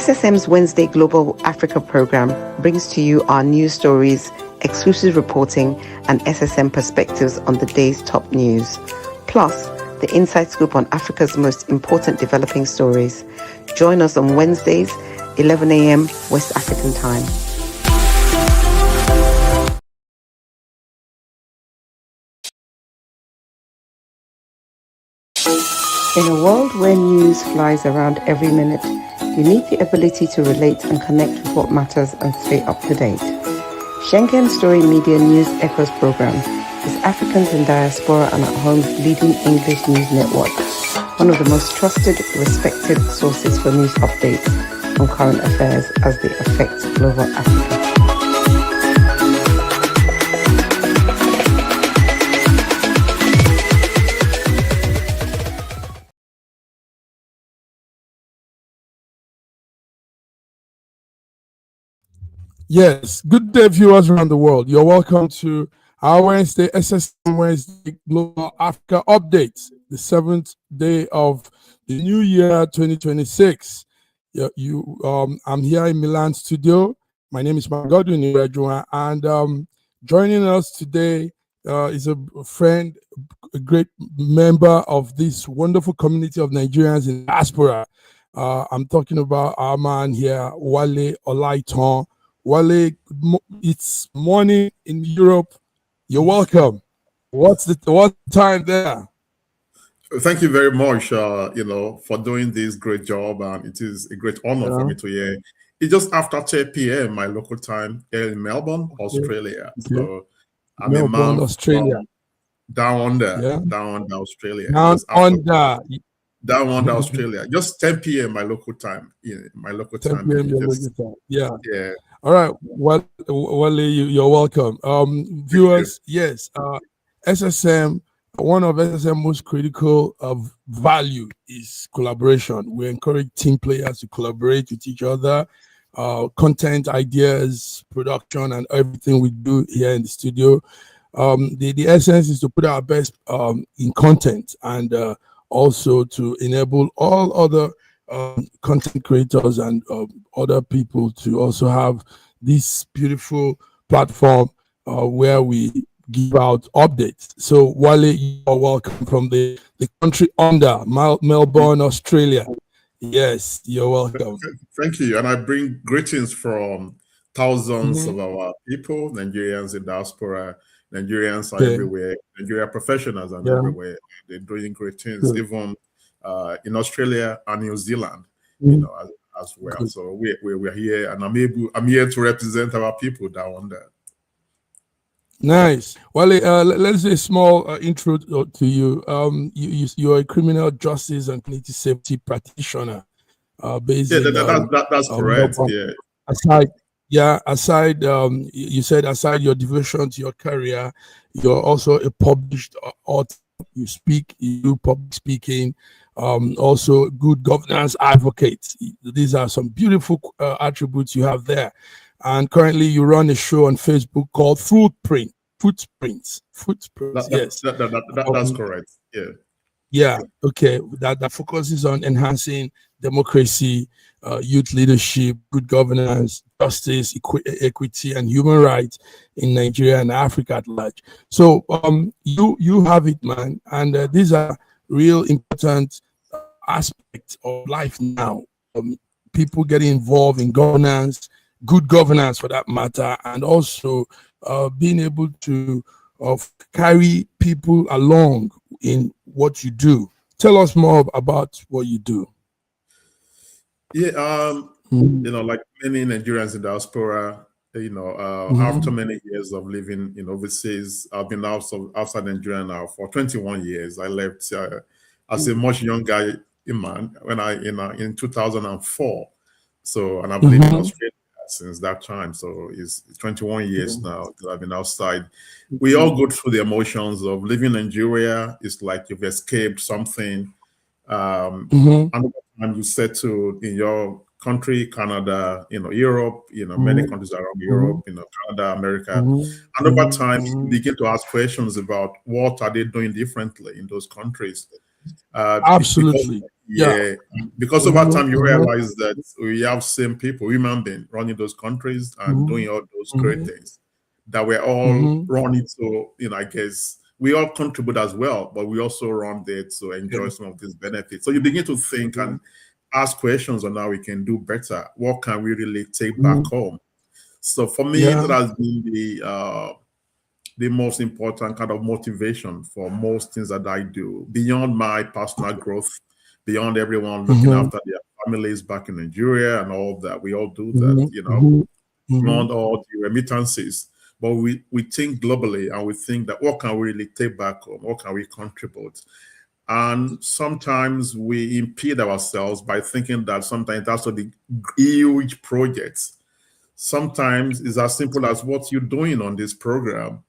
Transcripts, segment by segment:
SSM's Wednesday Global Africa program brings to you our news stories, exclusive reporting, and SSM perspectives on the day's top news. Plus, the inside scoop on Africa's most important developing stories. Join us on Wednesdays, 11 a.m. West African time. In a world where news flies around every minute, you need the ability to relate and connect with what matters and stay up to date. Schengen Story Media News Echoes program is Africans in Diaspora and at Home's leading English news network, one of the most trusted, respected sources for news updates on current affairs as they affect global Africa. Yes, good day, viewers around the world. You're welcome to our Wednesday SSM Wednesday Global Africa update, the 7th day of the new year 2026. I'm here in Milan studio. My name is Godwin Irejua, and joining us today is a friend, a great member of this wonderful community of Nigerians in diaspora. I'm talking about our man here, Wale Olaitan. Wale, it's morning in Europe. You're welcome. What's the time there? Thank you very much, for doing this great job, and it is a great honor for me to hear. It's just after 10 p.m. my local time here in Melbourne, Australia. So I'm Melbourne, a man Australia. Down under Australia. Down under Australia. Just 10 p.m. my look time. My local time. 10 p.m. your local time. Yeah. All right. Wale, you're welcome. Viewers, yes. SSM, one of SSM most critical value is collaboration. We encourage team players to collaborate with each other. Content, ideas, production, and everything we do here in the studio. The essence is to put our best in content and also to enable all other content creators and other people to also have this beautiful platform where we give out updates. So Wale, you are welcome from the country under Melbourne, Australia. Yes, you're welcome. Thank you. And I bring greetings from thousands of our people, Nigerians in diaspora. Nigerians are everywhere. Nigeria professionals are everywhere. They're doing great things, even in Australia and New Zealand, as well. Good. So we're here, and I'm here to represent our people down under. Nice. Well, let's do a small intro to you. You're a criminal justice and community safety practitioner. That's correct. Aside, you said aside your devotion to your career, you're also a published author. You do public speaking, also good governance advocate. These are some beautiful attributes you have there. And currently you run a show on Facebook called Footprints. Yes. That's correct. Yeah. Yeah. Okay. That focuses on enhancing democracy, youth leadership, good governance, justice, equity, and human rights in Nigeria and Africa at large. So you have it, man, and these are real important aspects of life now. People getting involved in governance, good governance for that matter, and also being able to carry people along in what you do. Tell us more about what you do. Yeah, like many Nigerians in diaspora, after many years of living overseas, I've been outside Nigeria now for 21 years. I left as a much younger man when in 2004. So, and I've lived in Australia since that time. So it's 21 years now that I've been outside. We all go through the emotions of living in Nigeria. It's like you've escaped something. And you settle in your country, Canada, Europe, many countries around Europe, Canada, America. And over time, you begin to ask questions about what are they doing differently in those countries. Absolutely. Yeah, because over time you realize that we have same people, human beings, running those countries and doing all those great things that we're all running to. I guess we all contribute as well, but we also run there to enjoy some of these benefits. So you begin to think and ask questions on how we can do better. What can we really take back home? So for me, that has been the most important kind of motivation for most things that I do, beyond my personal growth, beyond everyone looking after their families back in Nigeria and all that. We all do that, beyond all the remittances. But we think globally, and we think that what can we really take back home? What can we contribute? And sometimes we impede ourselves by thinking that sometimes that's the huge projects. Sometimes it's as simple as what you're doing on this program,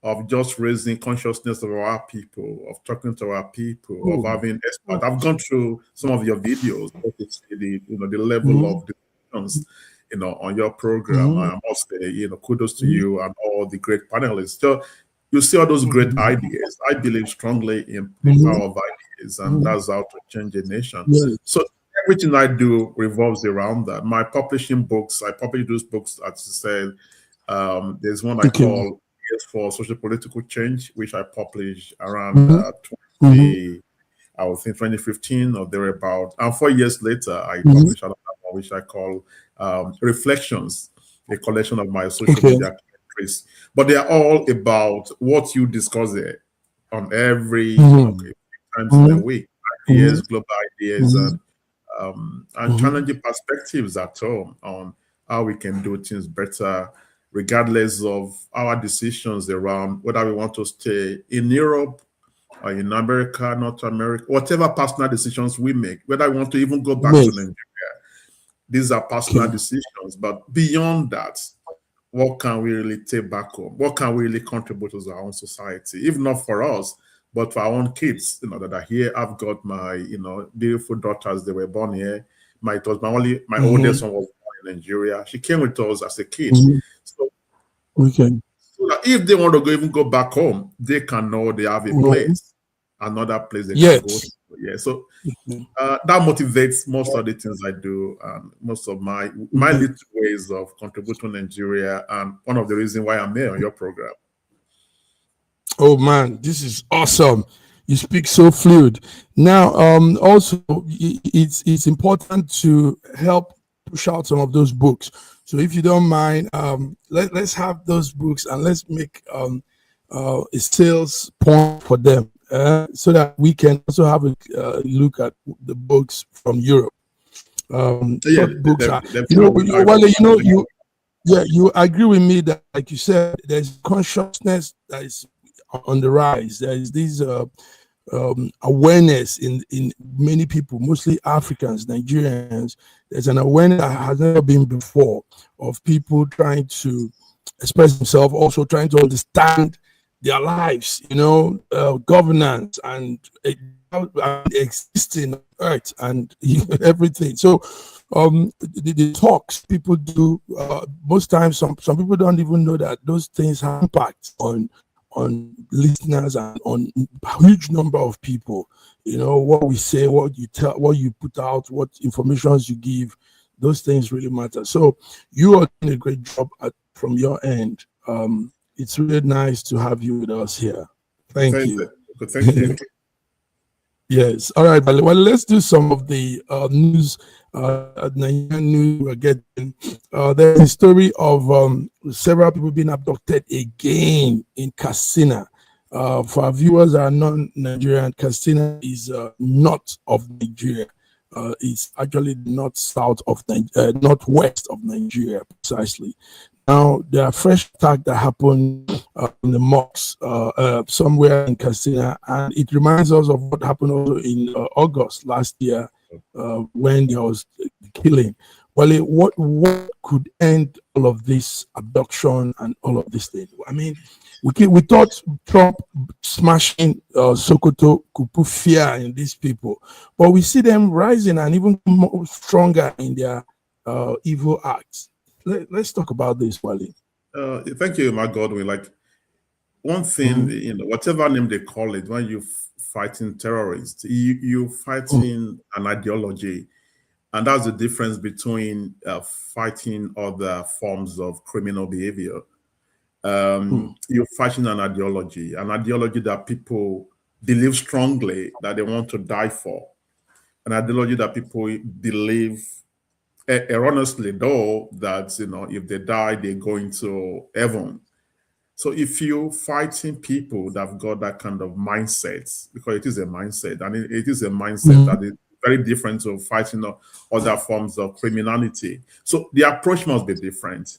of just raising consciousness of our people, of talking to our people, of having experts. I've gone through some of your videos, the level of discussions, on your program. I must say, kudos to you and all the great panelists. So you see all those great ideas. I believe strongly in the power of ideas, and that's how to change a nation. So everything I do revolves around that. My publishing books, I publish those books, as I said. There's one I call for Social Political Change, which I published around I would think 2015 or thereabout. And 4 years later, I published another one, which I call Reflections, a collection of my social media entries. But they are all about what you discuss there on every times in a week. Ideas, global ideas, and challenging perspectives at home on how we can do things better, regardless of our decisions around whether we want to stay in Europe or in America, North America, whatever personal decisions we make, whether we want to even go back to Nigeria. These are personal decisions. But beyond that, what can we really take back home? What can we really contribute to our own society? If not for us, but for our own kids, that are here. I've got my, beautiful daughters. They were born here. My oldest one was born in Nigeria. She came with us as a kid. So that if they want to even go back home, they can know they have a place, another place they can go to. Yeah, so that motivates most of the things I do, and most of my little ways of contributing to Nigeria, and one of the reasons why I'm here on your program. Oh man, this is awesome. You speak so fluid. Now, also, it's important to help push out some of those books. So if you don't mind, let's have those books and let's make a sales point for them, so that we can also have a look at the books from Europe. Books are, you agree with me that, like you said, there's consciousness that is on the rise. There is this awareness in many people, mostly Africans, Nigerians. There's an awareness that has never been before of people trying to express themselves, also trying to understand their lives, governance and existing on earth and everything. So the talks people do, most times some people don't even know that those things have impact on listeners and on a huge number of people. What we say, what you tell, what you put out, what informations you give, those things really matter. So you are doing a great job from your end. It's really nice to have you with us here. Thank you. Thank you. Yes. All right. Well, let's do some of the news. Nigerian news we're getting. There's a story of several people being abducted again in Katsina. For our viewers that are non-Nigerian, Katsina is north of Nigeria. It's actually northwest of Nigeria, precisely. Now, there are fresh attacks that happened in the mosques somewhere in Katsina, and it reminds us of what happened also in August last year when there was killing. Well, what could end all of this abduction and all of this thing? I mean, we thought Trump smashing Sokoto could put fear in these people, but we see them rising and even more stronger in their evil acts. Let's talk about this, Wale. Thank you, my Godwin. Like, one thing, whatever name they call it, when you fighting terrorists. You fighting an ideology, and that's the difference between fighting other forms of criminal behavior. You're fighting an ideology that people believe strongly that they want to die for, an ideology that people believe erroneously, though, that if they die, they go into heaven. So if you're fighting people that have got that kind of mindset, because it is a mindset, and it is a mindset that is very different to fighting other forms of criminality. So the approach must be different.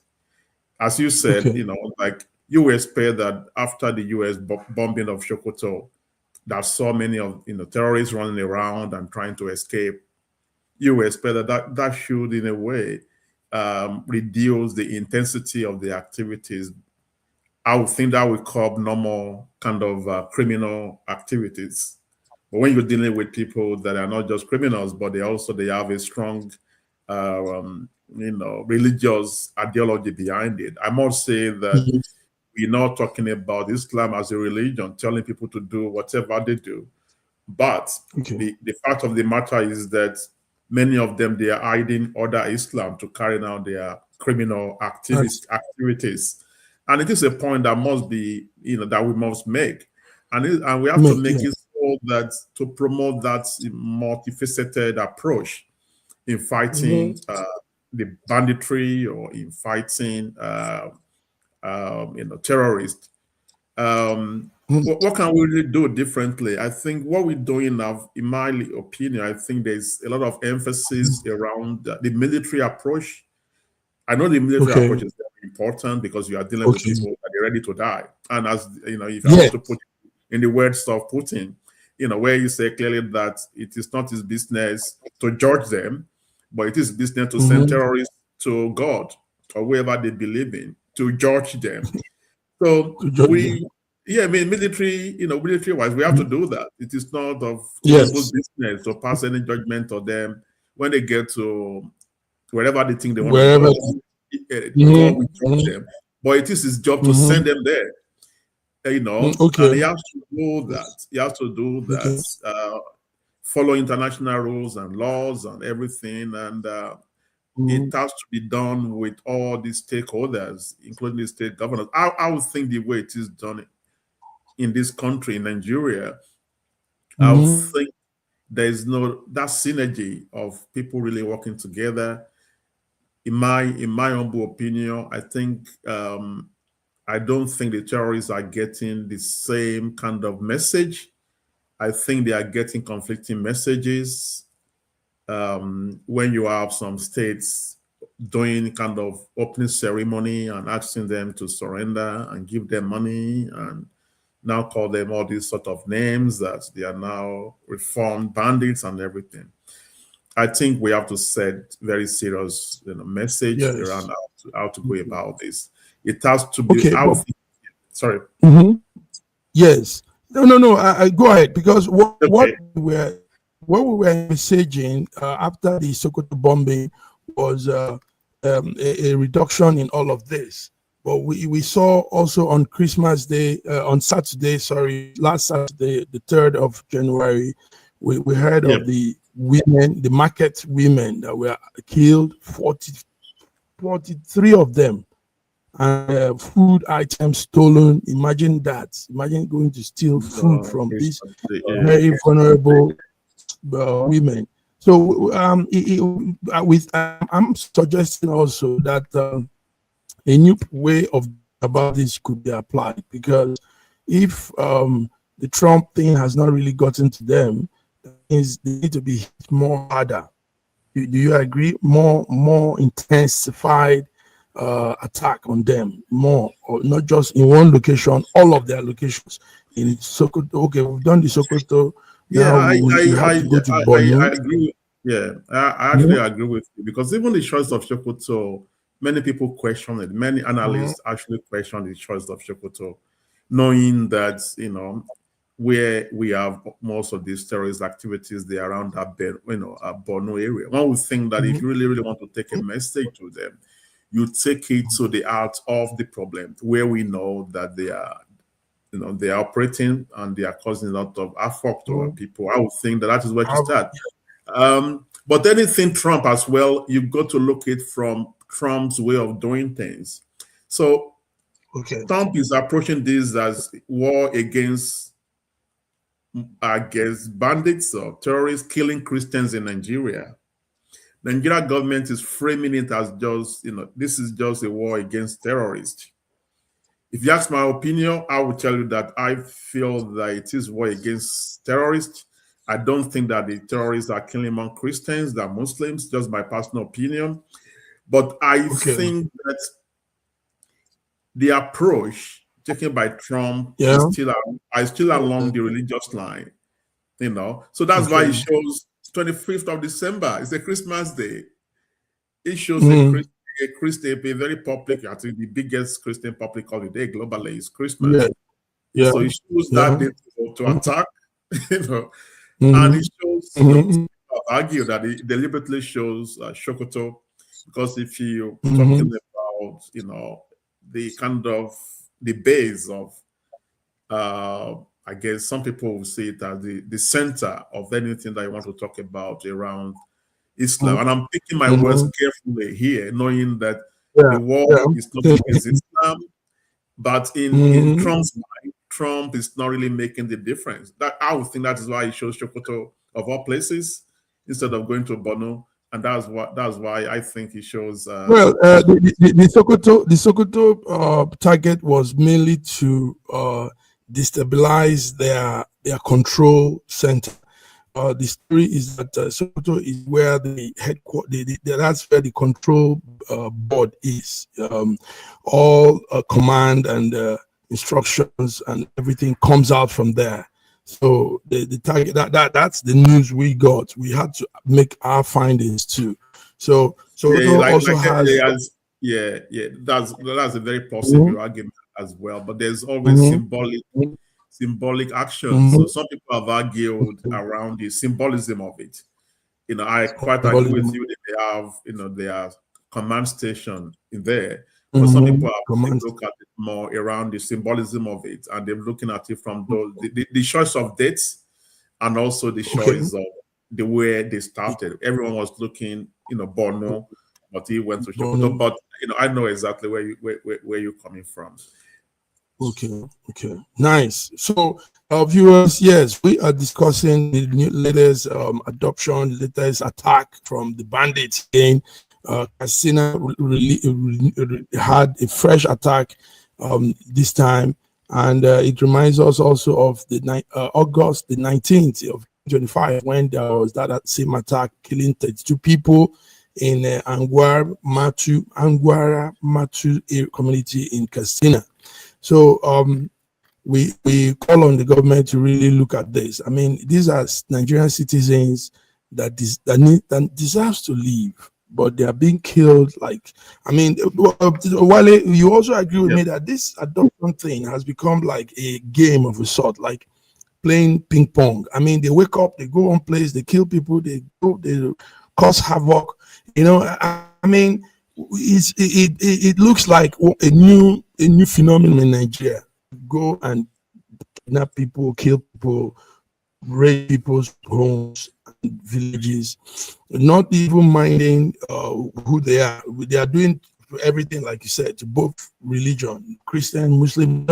As you said, like you expect that after the US bombing of Sokoto, that saw many of terrorists running around and trying to escape, you expect that should, in a way, reduce the intensity of the activities. I would think that would curb normal kind of criminal activities. But when you're dealing with people that are not just criminals, but they have a strong, religious ideology behind it. I must say that we're not talking about Islam as a religion, telling people to do whatever they do. But the fact of the matter is that many of them, they are hiding other Islam to carry out their criminal activities. And it is a point that must be, that we must make. And we have to make it so that to promote that multifaceted approach in fighting the banditry or in fighting, terrorists. What can we really do differently? I think what we're doing now, in my opinion, I think there's a lot of emphasis around the military approach. I know the military approach is very important because you are dealing with people that are ready to die. And as if I want to put in the words of Putin, where you say clearly that it is not his business to judge them, but it is business to send terrorists to God or whoever they believe in to judge them. So military-wise, we have to do that. It is not of people's business to pass any judgment on them when they get to wherever they think they want to go. God will judge them. But it is his job to send them there. And he has to do that. He has to do that. Follow international rules and laws and everything. And it has to be done with all the stakeholders, including the state governors. I would think the way it is done in this country, in Nigeria, I would think there's that synergy of people really working together. In my humble opinion, I think I don't think the terrorists are getting the same kind of message. I think they are getting conflicting messages. When you have some states doing kind of opening ceremony and asking them to surrender and give them money and now call them all these sort of names that they are now reformed bandits and everything. I think we have to set very serious message around how to go about this. It has to be sorry. Yes. No. I go ahead, because what we were messaging after the Sokoto bombing was a reduction in all of this. But we saw also on Christmas Day, last Saturday, the 3rd of January, we heard of the women, the market women that were killed, 43 of them, and food items stolen. Imagine that. Imagine going to steal food from these very vulnerable women. So I'm suggesting also that a new way of about this could be applied, because if the Trump thing has not really gotten to them, that means they need to be hit more harder. Do you agree? More intensified attack on them, more, or not just in one location, all of their locations. In Sokoto, okay, we've done the Sokoto. I agree. I actually agree with you, because even the choice of Sokoto, many people question it. Many analysts actually question the choice of Sokoto, knowing that where we have most of these terrorist activities, they are around that Borno area. One would think that if you really want to take a message to them, you take it to the heart of the problem, where we know that they are they are operating and they are causing a lot of havoc to people. I would think that is where to start. But anything Trump as well, you've got to look at it from Trump's way of doing things. So Trump is approaching this as war against bandits or terrorists killing Christians in Nigeria. The Nigerian government is framing it as just, this is just a war against terrorists. If you ask my opinion, I will tell you that I feel that it is war against terrorists. I don't think that the terrorists are killing more Christians than Muslims, just my personal opinion. But I think that the approach taken by Trump is still along the religious line, So that's why it shows 25th of December. It's a Christmas day. It shows a very public, I think the biggest Christian public holiday globally is Christmas. So it shows that day to attack, and it shows argue that it deliberately shows Sokoto, because if you talking about the kind of the base of I guess some people will see it as the center of anything that you want to talk about around Islam. And I'm picking my words carefully here, knowing that the war is not against Islam, but in Trump's mind, Trump is not really making the difference. That I would think that is why he chose Sokoto of all places instead of going to Borno, and that's why I think he shows. The Sokoto target was mainly to destabilize their control center. The story is that Sokoto is where the headquarters, that's where the control board is. All command and instructions and everything comes out from there. So the target that's the news we got. We had to make our findings too. So that's a very possible argument as well. But there's always symbolic action. So some people have argued around the symbolism of it. I quite agree with you that they have, their command station in there. But some people have look at it more around the symbolism of it, and they're looking at it from the choice of dates and also the choice of the way they started. Everyone was looking, Borno, but he went to Sokoto. But I know exactly where you're coming from. Okay, nice. So, viewers, yes, we are discussing the latest adoption, latest attack from the bandits again. Katsina had a fresh attack this time, and it reminds us also of the August the 19th of 2025 when there was that same attack killing 32 people in Angwara Matu community in Katsina. So we call on the government to really look at this. I mean, these are Nigerian citizens that deserves to live, but they are being killed. Wale, you also agree with me that this adoption thing has become like a game of a sort, like playing ping pong. I mean, they wake up, they go on place, they kill people, they cause havoc. I mean, it looks like a new phenomenon in Nigeria. Go and kidnap people, kill people, raid people's homes and villages, not even minding who they are. They are doing everything, like you said, to both religion, Christian, Muslim,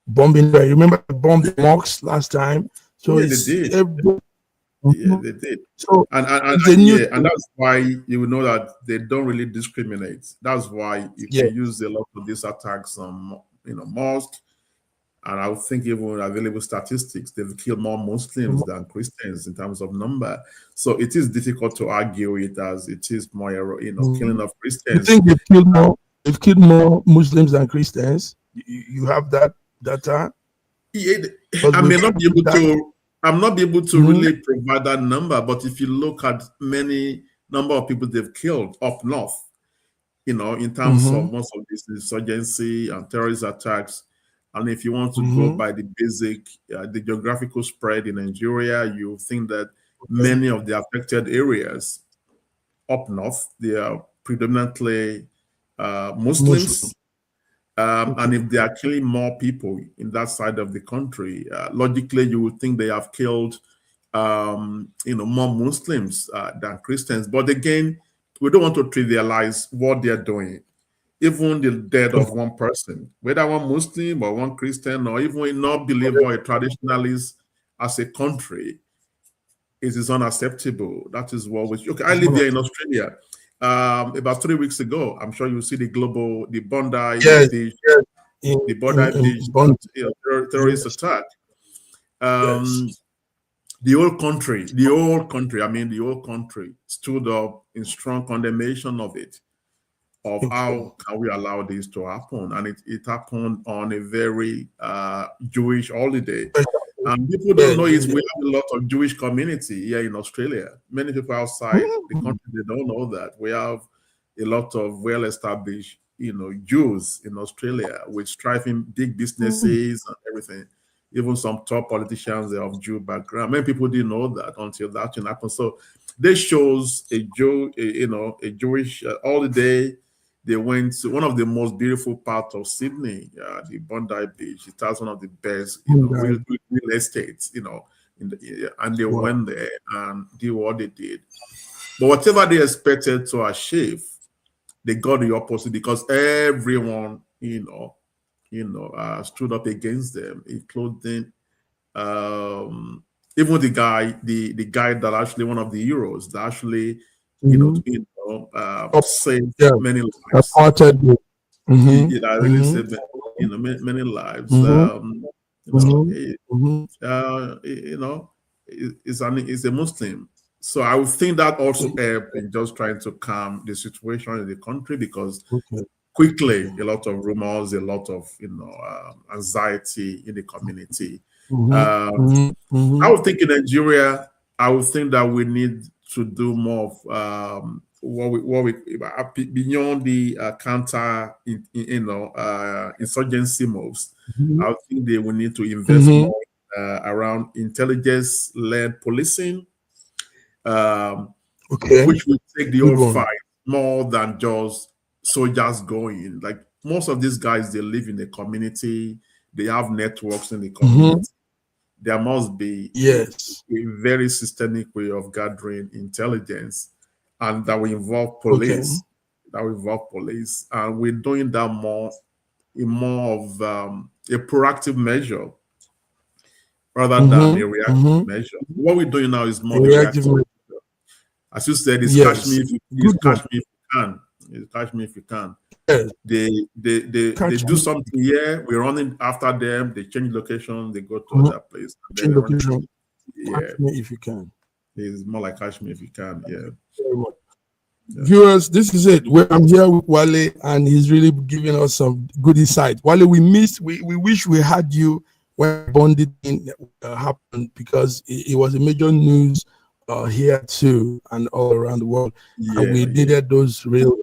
bombing. I remember they bombed the mosques last time. So they did. They did. So and that's why you will know that they don't really discriminate. That's why you can use a lot of these attacks on mosques. And I would think even available statistics, they've killed more Muslims than Christians in terms of number. So it is difficult to argue it as it is more, killing of Christians. You think they've killed more Muslims than Christians? You have that data? I'm not able to really provide that number, but if you look at many number of people they've killed up north, in terms of most of this insurgency and terrorist attacks, and if you want to go by the basic, the geographical spread in Nigeria, you think that many of the affected areas up north, they are predominantly Muslims. And if they are killing more people in that side of the country, logically, you would think they have killed, more Muslims than Christians. But again, we don't want to trivialize what they're doing. Even the death of one person, whether one Muslim or one Christian or even a non-believer or a traditionalist, as a country, it is unacceptable. That is what we. Okay, I live here in Australia. About 3 weeks ago, I'm sure you see the Bondi Beach, the Bondi Beach terrorist attack. The whole country stood up in strong condemnation of it, of how can we allow this to happen. And it happened on a very Jewish holiday. And people don't know is we have a lot of Jewish community here in Australia. Many people outside the country, they don't know that. We have a lot of well-established, Jews in Australia with thriving big businesses and everything. Even some top politicians, they have Jew background. Many people didn't know that until that thing happened. So this shows a Jewish holiday. They went to one of the most beautiful parts of Sydney, the Bondi Beach. It has one of the best, real estate, and they went there and did what they did. But whatever they expected to achieve, they got the opposite because everyone, stood up against them, including even the guy that actually one of the heroes that actually, saved many lives. It really saved many lives. Is a Muslim. So I would think that also helped in just trying to calm the situation in the country because quickly a lot of rumors, a lot of anxiety in the community. I would think in Nigeria, I would think that we need to do more of what we beyond the counter insurgency moves. I would think they will need to invest more around intelligence-led policing, which will take the whole fight more than just soldiers going. Like most of these guys, they live in the community, they have networks in the community. There must be a very systemic way of gathering intelligence, and that will involve police. And we're doing that more of a proactive measure rather than a reactive measure. What we're doing now is more reactive. As you said, it's catch me if you can. Catch me if you can. They do something here. We're running after them. They change location. They go to other place. Change location. Catch me if you can. It's more like catch me if you can. Yeah. Viewers, this is it. I'm here with Wale, and he's really giving us some good insight. Wale, we wish we had you when bonding happened because it was a major news here too and all around the world. And we needed those real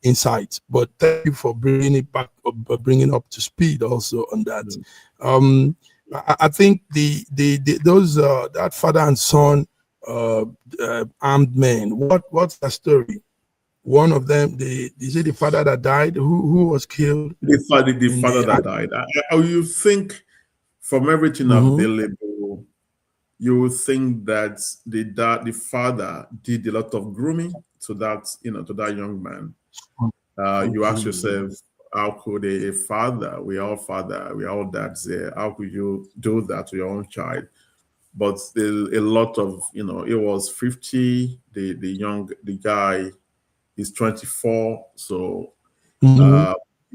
insights. But thank you for bringing it back, bringing up to speed also on that. I think those that father and son armed men. What's the story? One of them, is it the father that died? Who was killed? The father that died. You think from everything available, you would think that the father did a lot of grooming to that young man. You ask yourself, how could a father? We are all dads there. How could you do that to your own child? But a lot of, it was 50. The guy is 24. So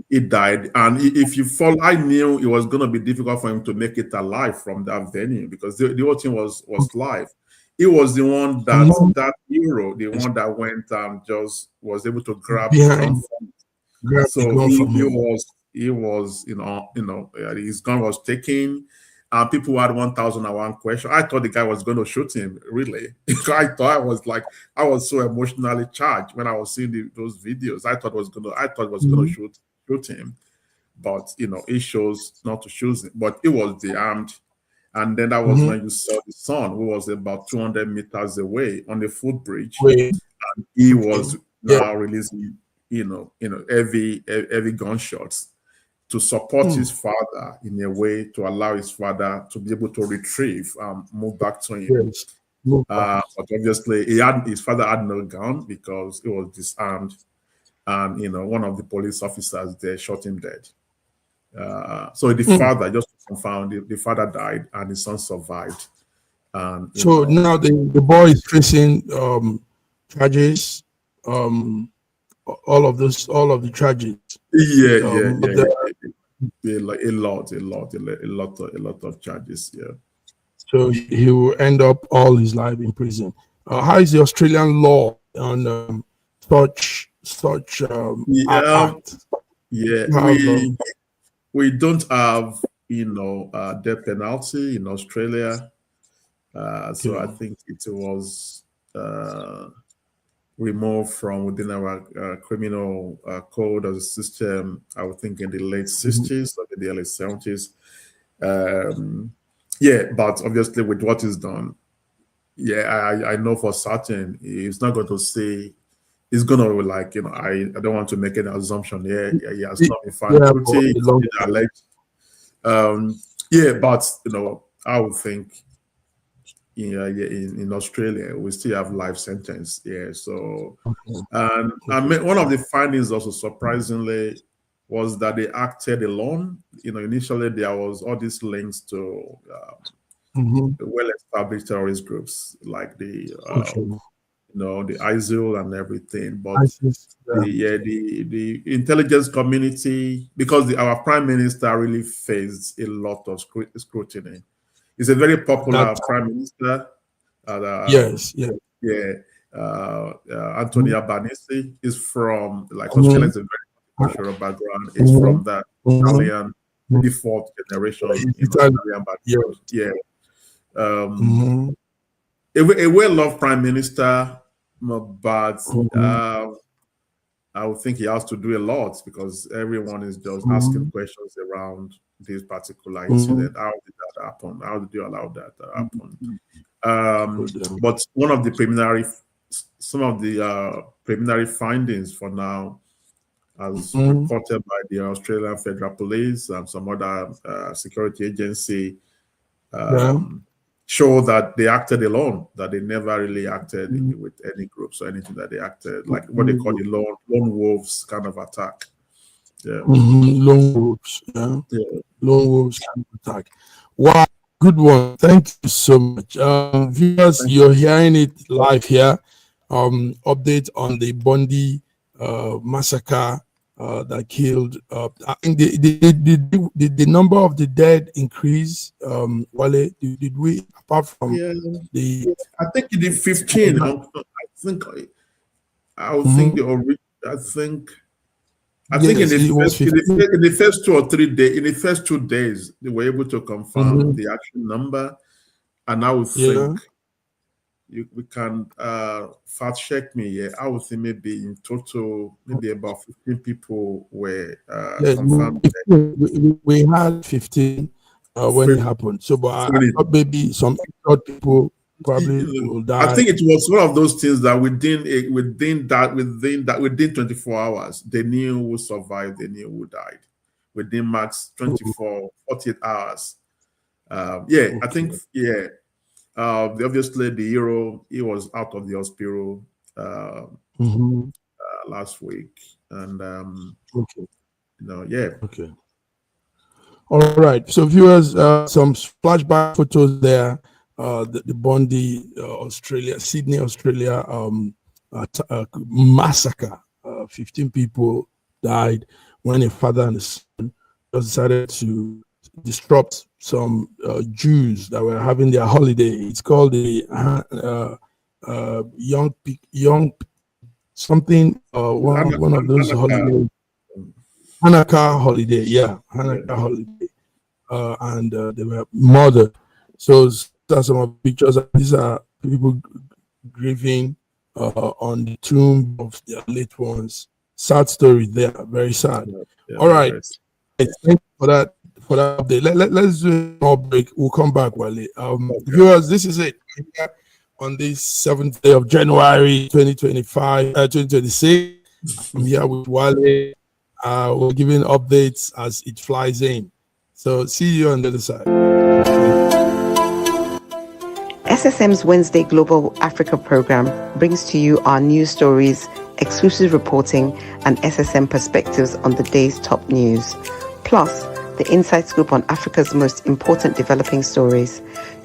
he died. And if you fall, I knew it was going to be difficult for him to make it alive from that venue because the whole thing was live. He was the one that hero, the one that went and just was able to grab the gun from him. So he was, his gun was taken. People had 1,001 questions. I thought the guy was going to shoot him, really. I was so emotionally charged when I was seeing those videos. I thought it was going to shoot him. But, it shows not to shoot him. But it was armed. And then that was when you saw the son, who was about 200 meters away on the footbridge. And he was now releasing, heavy gunshots. to support his father in a way to allow his father to be able to retrieve move back to him. Yes. But obviously, his father had no gun because he was disarmed, and one of the police officers there shot him dead. So the father, just to confirm, the father died and the son survived. And so now the boy is facing charges, all of the charges. Like a lot of charges. Yeah. So he will end up all his life in prison. How is the Australian law on such act? Yeah, we don't have death penalty in Australia. So I think it was removed from within our criminal code as a system, I would think in the late 60s or the early 70s. But obviously with what is done, I know for certain he's not going to say, he's going to like, I don't want to make any assumption here. He has not been found guilty. But I would think in Australia we still have life sentence. So and one of the findings also surprisingly was that they acted alone. Initially there was all these links to well-established terrorist groups like the the ISIL and everything, but the intelligence community, because our prime minister really faced a lot of scrutiny. He's a very popular prime minister. Anthony Albanese is from Australia is a very cultural background. He's from that Italian, maybe fourth generation Italian background. A well-loved prime minister, but I would think he has to do a lot because everyone is just asking questions around this particular incident. How did that happen? How did you allow that to happen? But some of the preliminary findings for now, as reported by the Australian Federal Police and some other security agency, show that they acted alone, that they never really acted with any groups or anything, that they acted like what they call the lone wolves kind of attack. Lone wolves. Lone wolves kind of attack. Wow, good one. Thank you so much. Viewers, you're hearing it live here. Update on the Bondi massacre that killed. I think the number of the dead increased. Wale, did we, apart from I think it did 15. I think in the first 2 or 3 days, in the first 2 days, they were able to confirm the actual number, and I would think we can fact check me here. I would think maybe in total, maybe about 15 people were confirmed. We had 15 when it happened. So, but I thought maybe some people probably will die. I think it was one of those things that within 24 hours, they knew who survived, they knew who died. Within max 24, 48 hours. I think obviously the hero, he was out of the hospital last week, and all right, so viewers, some flashback photos there. The Bondi, Sydney, Australia massacre. 15 people died when a father and a son just decided to disrupt some Jews that were having their holiday. It's called the young something. One of those holidays. Hanukkah holiday, Hanukkah holiday, and they were murdered. So these are some of the pictures. These are people grieving on the tomb of their late ones. Sad story there, very sad. All right, thank you for that update. Let's do a small break. We'll come back, Wale. Viewers, this is it. On this 7th day of January 2026, I'm here with Wale. We're giving updates as it flies in. So see you on the other side. SSM's Wednesday Global Africa program brings to you our news stories, exclusive reporting, and SSM perspectives on the day's top news. Plus, the inside scoop on Africa's most important developing stories.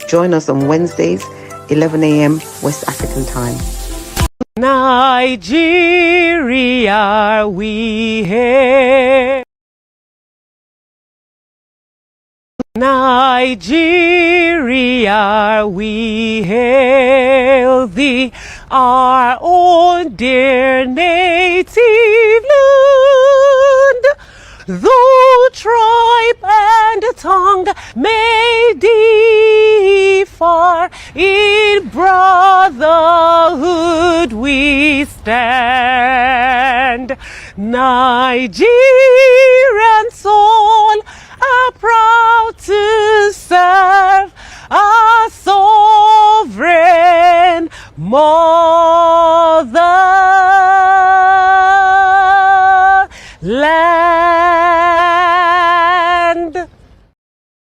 Join us on Wednesdays, 11 a.m. West African time. Nigeria, we hail. Nigeria, we hail thee, our own dear native land. Though tribe and tongue may differ, in brotherhood we stand. Nigerian soul are proud to serve our sovereign motherland.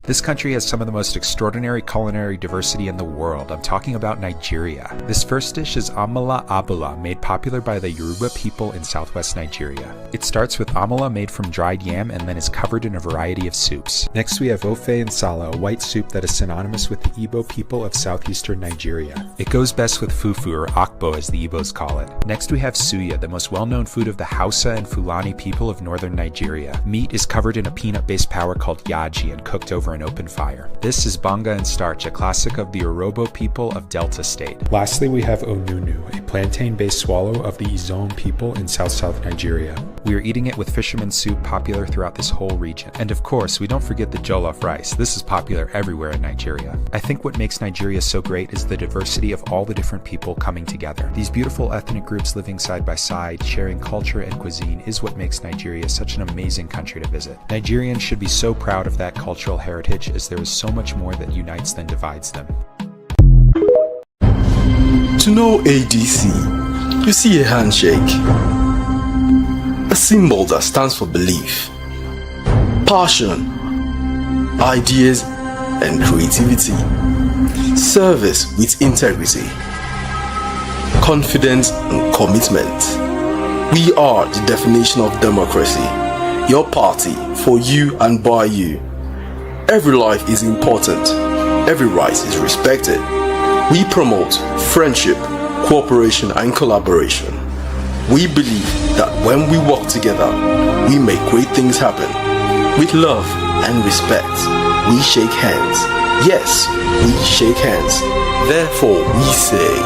This country has some of the most extraordinary culinary diversity in the world. I'm talking about Nigeria. This first dish is amala abula, made popular by the Yoruba people in southwest Nigeria. It starts with amala made from dried yam and then is covered in a variety of soups. Next we have ofe nsala, a white soup that is synonymous with the Igbo people of southeastern Nigeria. It goes best with fufu, or akbo as the Igbos call it. Next we have suya, the most well-known food of the Hausa and Fulani people of northern Nigeria. Meat is covered in a peanut-based powder called yaji and cooked over an open fire. This is banga and starch, a classic of the Urhobo people of Delta State. Lastly, we have onunu, a plantain-based swallow of the Izon people in South Nigeria. We are eating it with fisherman's soup, popular throughout this whole region. And of course, we don't forget the jollof rice. This is popular everywhere in Nigeria. I think what makes Nigeria so great is the diversity of all the different people coming together. These beautiful ethnic groups living side by side, sharing culture and cuisine is what makes Nigeria such an amazing country to visit. Nigerians should be so proud of that cultural heritage, as there is so much more that unites than divides them. To know ADC, you see a handshake, a symbol that stands for belief, passion, ideas, and creativity, service with integrity, confidence and commitment. We are the definition of democracy, your party, for you and by you. Every life is important. Every right is respected. We promote friendship, cooperation, and collaboration. We believe that when we work together, we make great things happen. With love and respect, we shake hands. Yes, we shake hands. Therefore, we say,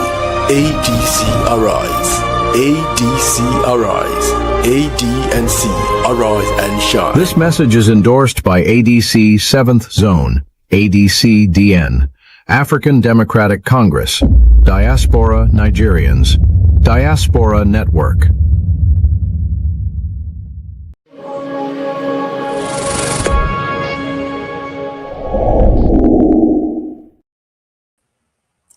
ADC arise. ADC arise. ADNC arise and shine. This message is endorsed by ADC 7th Zone, ADC-DN, African Democratic Congress, Diaspora Nigerians, Diaspora Network.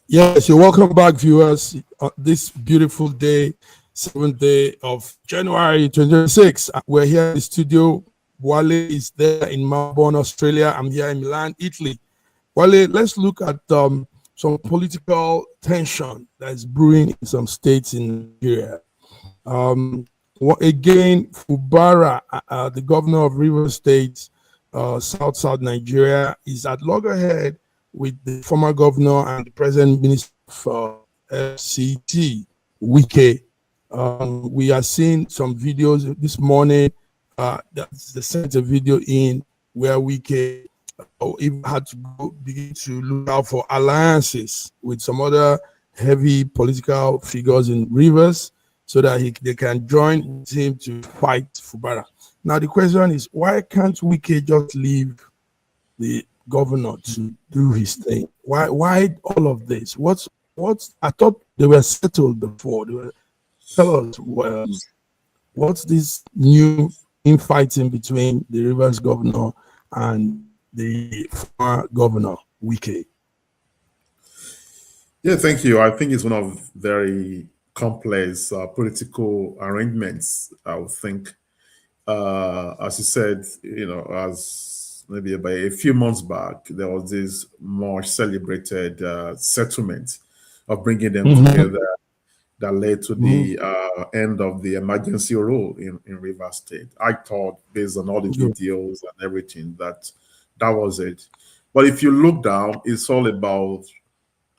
Yes, you're welcome back, viewers, on this beautiful day, 7th day of January 2026. We're here in the studio. Wale is there in Melbourne, Australia. I'm here in Milan, Italy. Wale, let's look at some political tension that's brewing in some states in Nigeria. Again, Fubara, the governor of Rivers State, South Nigeria, is at loggerhead with the former governor and the present minister of FCT, Wike. We are seeing some videos this morning. They sent a video in where Wike even had to begin to look out for alliances with some other heavy political figures in Rivers so that they can join with him to fight Fubara. Now the question is, why can't Wike just leave the governor to do his thing? Why all of this? What's I thought they were settled before. Tell us, what's this new infighting between the Rivers governor and the former governor, Wike? Yeah, thank you. I think it's one of very complex political arrangements, I would think. as you said, as maybe about a few months back, there was this more celebrated settlement of bringing them together that led to the end of the emergency rule in Rivers State. I thought, based on all the videos and everything, that was it. But if you look down, it's all about,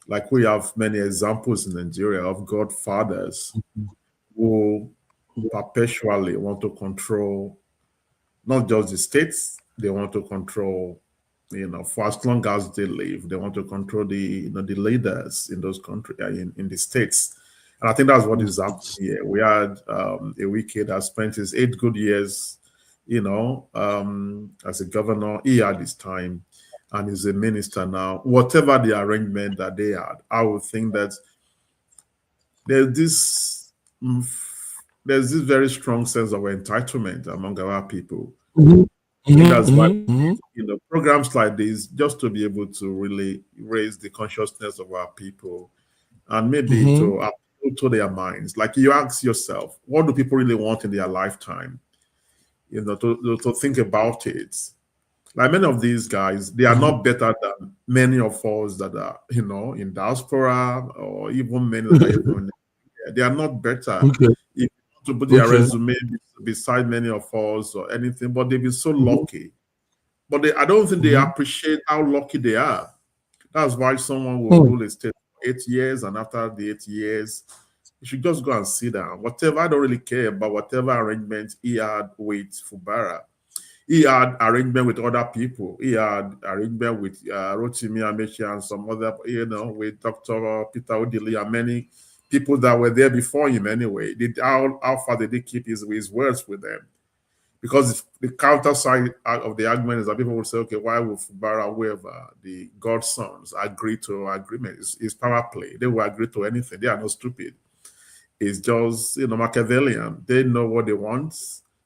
like we have many examples in Nigeria of godfathers who perpetually want to control not just the states, they want to control, for as long as they live, they want to control the leaders in those countries, in the states. And I think that's what is happening here. We had a Wike that spent his 8 good years, as a governor. He had his time, and he's a minister now. Whatever the arrangement that they had, I would think that there's this very strong sense of entitlement among our people. I think that's why programs like this, just to be able to really raise the consciousness of our people, and maybe to appeal to their minds. Like, you ask yourself, what do people really want in their lifetime? To think about it. Like, many of these guys, they are not better than many of us that are, in diaspora, or even many that are even they are not better. If you want to put their resume beside many of us or anything, but they've been so lucky. But I don't think they appreciate how lucky they are. That's why someone will rule a state for 8 years, and after the 8 years, you should just go and sit down. Whatever, I don't really care about whatever arrangement he had with Fubara. He had arrangement with other people. He had arrangement with Rotimi Amechi and some other, with Dr. Peter Odili and many people that were there before him anyway. How far did he keep his words with them? Because the counter side of the argument is that people will say, okay, why would Fubara, whoever, the godsons, agree to agreement? It's power play. They will agree to anything. They are not stupid. It's just, Machiavellian. They know what they want.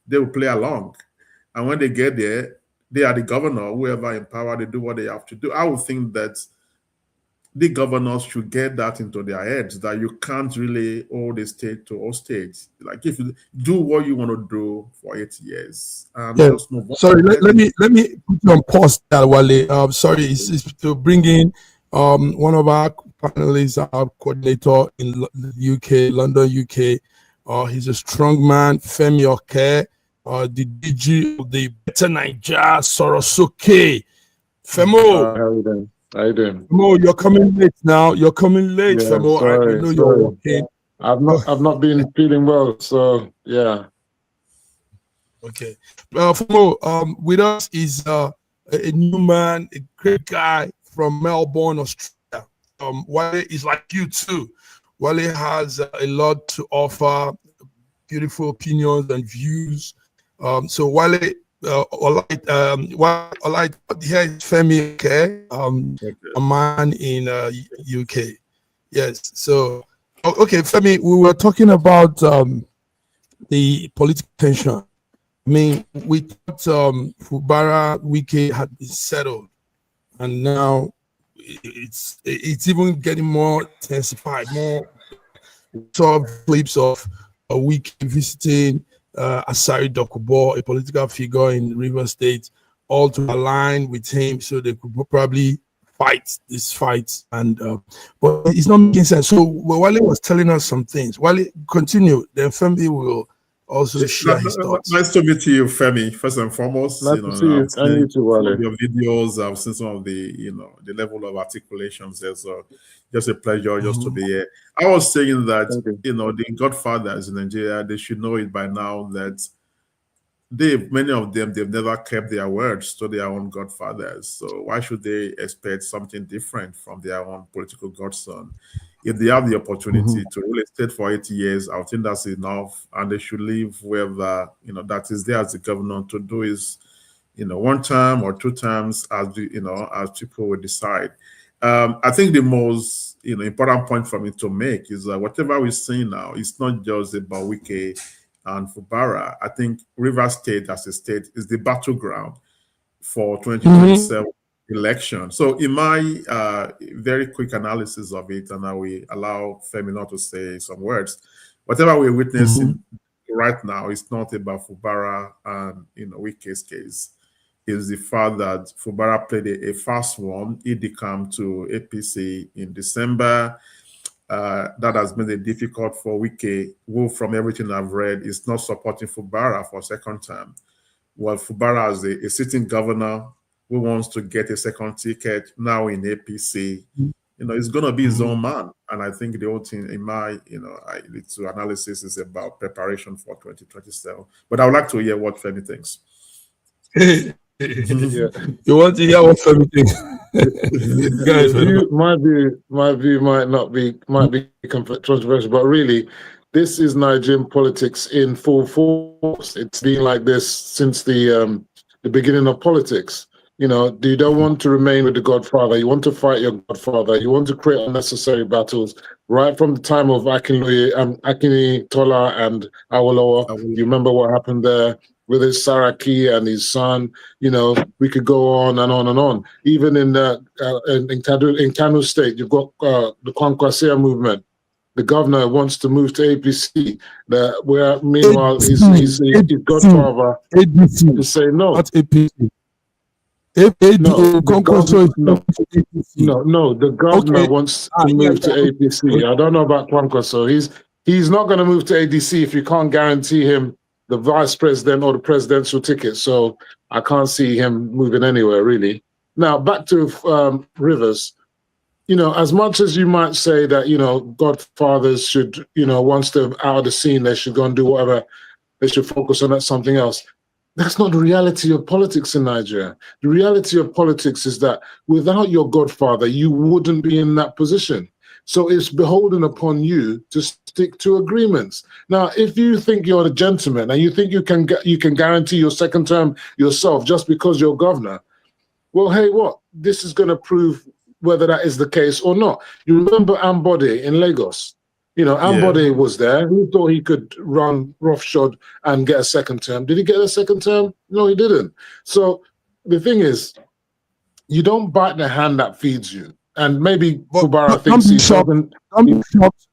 They will play along. And when they get there, they are the governor, whoever in power, they do what they have to do. I would think that the governors should get that into their heads, that you can't really hold a state to hostage. Like, if you do what you want to do for 8 years, just move on. Sorry, let me put you on pause there, Wale. Sorry, it's to bring in one of our panelists, our coordinator in the UK, London, UK. He's a strong man, Femi Oke, the DG of the Better Niger Sorosoke. Femo. How you doing? Femo, you're coming late now. You're coming late, Femo. I know you're working. I've not been feeling well, so yeah. Okay. Femo, with us is a new man, a great guy from Melbourne, Australia. Wale is like you too. Wale has a lot to offer, beautiful opinions and views. So Wale, here is Femi, okay? A man in UK. Yes. So, okay, Femi, we were talking about the political tension. I mean, we thought Fubara Wike had been settled, and now it's even getting more intensified. More sort of clips of a Wike visiting Asari Dokubo, a political figure in Rivers State, all to align with him so they could probably fight this fight. And but it's not making sense. So Wale was telling us some things. Wale, continue. Then Femi will also share his thoughts. Nice to meet you, Femi. First and foremost, nice to see you. I need to, Wale. Your videos, I've seen some of the, the level of articulations there. So just a pleasure just to be here. I was saying that, the godfathers in Nigeria, they should know it by now that many of them, they've never kept their words to their own godfathers. So why should they expect something different from their own political godson? If they have the opportunity to rule a state for 8 years, I think that's enough, and they should leave whoever that is there as the governor to do is, 1 term or 2 terms as as people will decide. I think the most important point for me to make is that whatever we're seeing now, it's not just about Wike and Fubara. I think Rivers State as a state is the battleground for 2027. Election. So in my very quick analysis of it, and I will allow Femina to say some words, whatever we're witnessing right now, it's not about Fubara and Wike's case. Is the fact that Fubara played a fast one. He decamped to APC in December. That has made it difficult for Wike, who, from everything I've read, is not supporting Fubara for a second term. Well, Fubara is a sitting governor who wants to get a second ticket now in APC. It's going to be his own man. And I think the whole thing, in my, little analysis, is about preparation for 2027. But I would like to hear what Femi thinks. Yeah. You want to hear what Femi thinks? Guys, my view might be controversial, but really, this is Nigerian politics in full force. It's been like this since the beginning of politics. You don't want to remain with the Godfather. You want to fight your Godfather. You want to create unnecessary battles. Right from the time of Akini Tola and Awolowo, you remember what happened there with his Saraki and his son. We could go on and on and on. Even in Kano State, you've got the Kwankwasia movement. The governor wants to move to APC. Where meanwhile his Godfather is saying no. Not APC. The governor wants to move to APC. I don't know about Kwankwaso. He's not going to move to ADC if you can't guarantee him the vice president or the presidential ticket. So I can't see him moving anywhere, really. Now, back to Rivers. As much as you might say that, Godfathers should, once they're out of the scene, they should go and do whatever. They should focus on something else. That's not the reality of politics in Nigeria. The reality of politics is that without your Godfather, you wouldn't be in that position. So it's beholden upon you to stick to agreements. Now, if you think you're a gentleman and you think you can guarantee your second term yourself just because you're governor, well, hey, what? This is going to prove whether that is the case or not. You remember Ambode in Lagos? Ambode was there. He thought he could run roughshod and get a second term. Did he get a second term? No, he didn't. So the thing is, you don't bite the hand that feeds you. And maybe Fubara thinks he's shocked.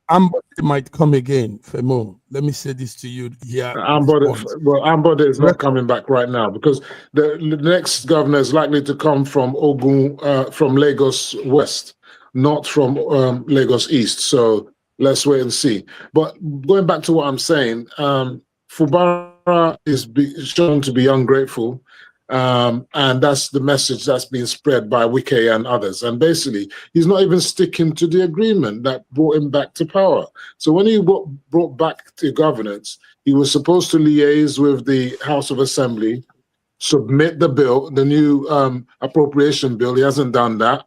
Ambode might come again, Femo. Let me say this to you here. Ambode is not coming back right now because the next governor is likely to come from from Lagos West, not from Lagos East. So let's wait and see. But going back to what I'm saying, Fubara is shown to be ungrateful. And that's the message that's being spread by Wike and others. And basically, he's not even sticking to the agreement that brought him back to power. So when he brought back to governance, he was supposed to liaise with the House of Assembly, submit the bill, the new appropriation bill. He hasn't done that.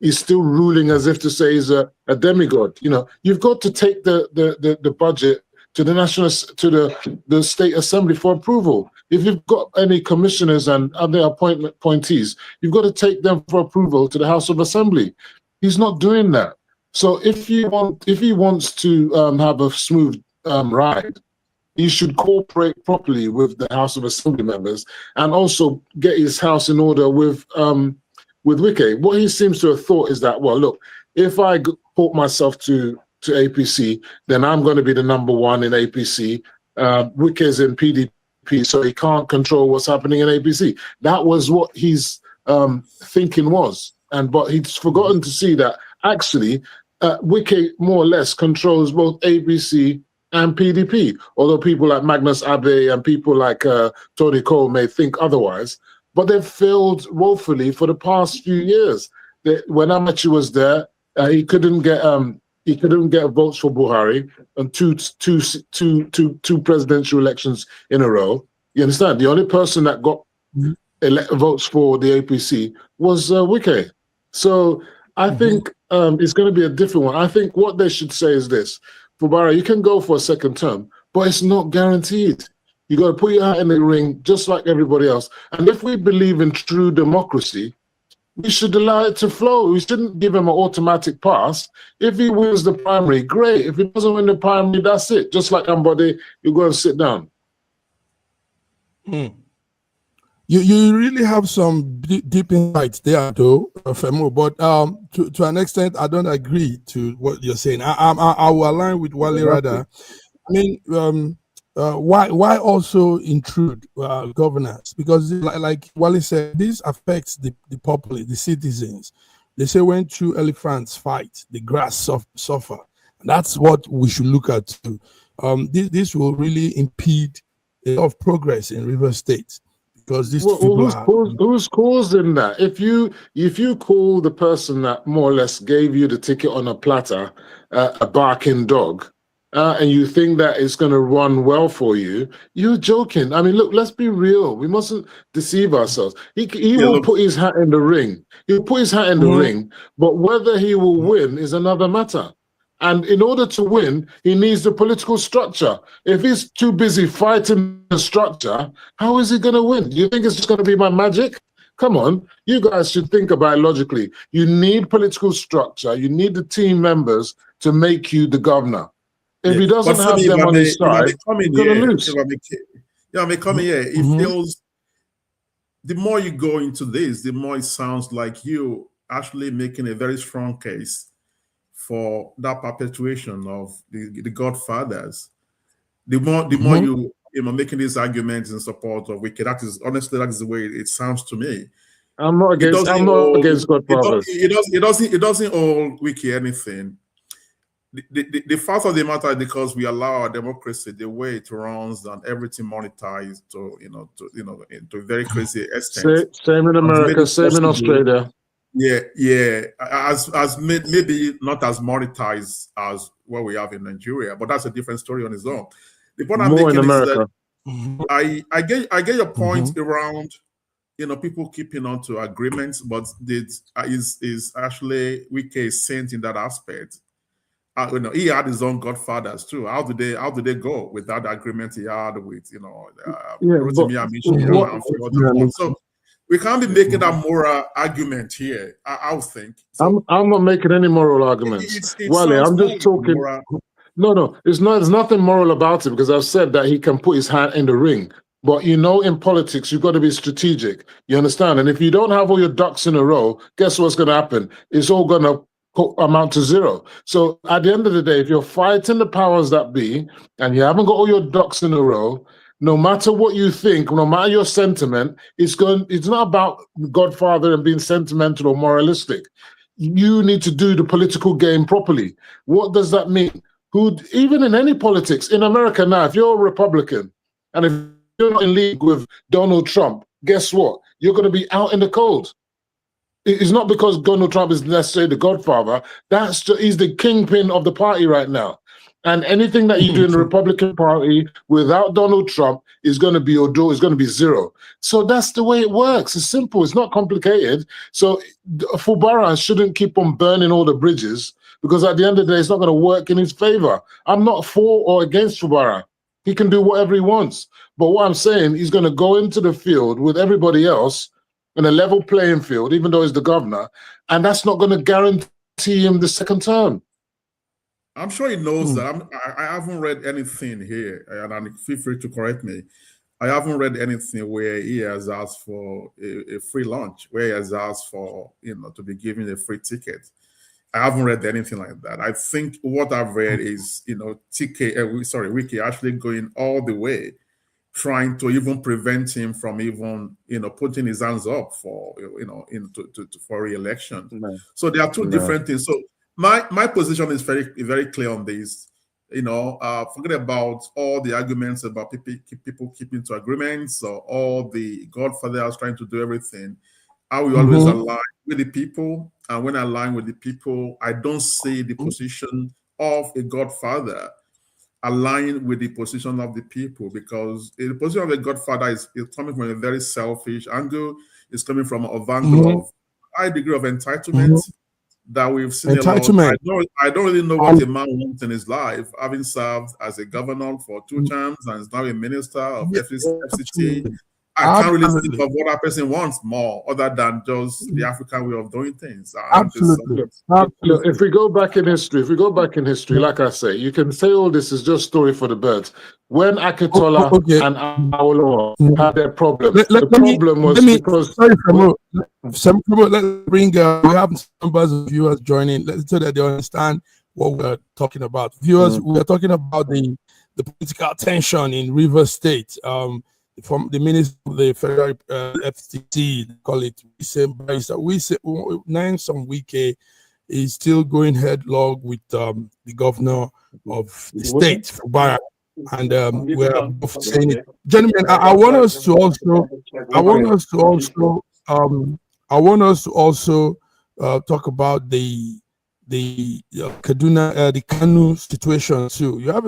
He's still ruling as if to say he's a demigod. You've got to take the budget to the state assembly for approval. If you've got any commissioners and other appointees, you've got to take them for approval to the House of Assembly. He's not doing that. So if he wants to have a smooth ride, he should cooperate properly with the House of Assembly members and also get his house in order with Wike. What he seems to have thought is that, well, look, if I put myself to APC, then I'm going to be the number one in APC. Wike is in PDP, so he can't control what's happening in APC. That was what his thinking was. But he's forgotten to see that actually Wike more or less controls both APC and PDP, although people like Magnus Abe and people like Tony Cole may think otherwise. But they've failed woefully for the past few years. When Amachi was there, he couldn't get votes for Buhari on two presidential elections in a row. You understand? The only person that got votes for the APC was Wike. So I think it's going to be a different one. I think what they should say is this: Fubara, you can go for a second term, but it's not guaranteed. You got to put your hat in the ring just like everybody else. And if we believe in true democracy, we should allow it to flow. We shouldn't give him an automatic pass. If he wins the primary, great. If he doesn't win the primary, that's it. Just like Ambode, you go and sit down. You really have some deep insights there, though, Femo. But to an extent, I don't agree to what you're saying. I will align with Wale rather. I mean, why also intrude governance? Because like Wale said, this affects the populace, the citizens. They say when two elephants fight, the grass suffer. And that's what we should look at too. This will really impede a lot of progress in River State, because these who's causing that? If you call the person that more or less gave you the ticket on a platter a barking dog, and you think that it's going to run well for you, you're joking. I mean, look, let's be real. We mustn't deceive ourselves. He will put his hat in the ring. He'll put his hat in the ring, but whether he will win is another matter. And in order to win, he needs the political structure. If he's too busy fighting the structure, how is he going to win? Do you think it's just going to be by magic? Come on, you guys should think about it logically. You need political structure. You need the team members to make you the governor. If he doesn't have them on his side, he's going to lose. It feels, the more you go into this, the more it sounds like you actually making a very strong case for that perpetuation of the Godfathers. The more you making these arguments in support of Wiki, that is the way it sounds to me. I'm not against Godfathers. It doesn't all Wiki anything. The fact of the matter is, because we allow our democracy the way it runs and everything monetized to a very crazy extent. Same in America, same in Australia. Yeah. As maybe not as monetized as what we have in Nigeria, but that's a different story on its own. The point I'm making is that I get your point around people keeping on to agreements, but is actually Wike saint in that aspect. He had his own Godfathers too. How did they go with that agreement he had with Rotimi Amishi? So we can't be making that moral argument here. I would think. So, I'm not making any moral arguments. Wale, I'm just talking. No, there's nothing moral about it, because I've said that he can put his hand in the ring. But in politics, you've got to be strategic. You understand? And if you don't have all your ducks in a row, guess what's going to happen? It's all going to amount to zero. So at the end of the day, if you're fighting the powers that be and you haven't got all your ducks in a row, no matter what you think, no matter your sentiment, it's not about Godfather and being sentimental or moralistic. You need to do the political game properly. What does that mean? Even in any politics, in America now, if you're a Republican and if you're not in league with Donald Trump, guess what? You're going to be out in the cold. It's not because Donald Trump is necessarily the Godfather. He's the kingpin of the party right now. And anything that you do in the Republican Party without Donald Trump is going to be is going to be zero. So that's the way it works. It's simple. It's not complicated. So Fubara shouldn't keep on burning all the bridges, because at the end of the day, it's not going to work in his favor. I'm not for or against Fubara. He can do whatever he wants. But what I'm saying, he's going to go into the field with everybody else in a level playing field, even though he's the governor, and that's not going to guarantee him the second term. I'm sure he knows that. I haven't read anything here, and feel free to correct me. I haven't read anything where he has asked for a free lunch, where he has asked for to be given a free ticket. I haven't read anything like that. I think what I've read is Wiki actually going all the way, trying to even prevent him from even putting his hands up for for re-election. So there are two different things. So my position is very, very clear on this. Forget about all the arguments about people keeping to agreements, or all the Godfathers trying to do everything. I will always align with the people, and when I align with the people, I don't see the position of a Godfather align with the position of the people, because the position of the Godfather is coming from a very selfish angle. It's coming from a angle of high degree of entitlement that we've seen a lot. I don't really know what a man wants in his life, having served as a governor for 2 terms and is now a minister of FCT. I can't really think of what that person wants more, other than just the African way of doing things. Absolutely. Look, if we go back in history, like I say, you can say all this is just story for the birds. When Akitola and Awolowo had their problem, the problem was because... Let's bring, we have numbers of viewers joining, so that they understand what we're talking about. Viewers, we are talking about the the political tension in Rivers State. From the minister of the federal FTC, call it Nyesom Wike is still going headlong with the governor of the state, Fubara, and we're both saying it. Gentlemen, I want us to also talk about the Kaduna, the Kanu situation too. You have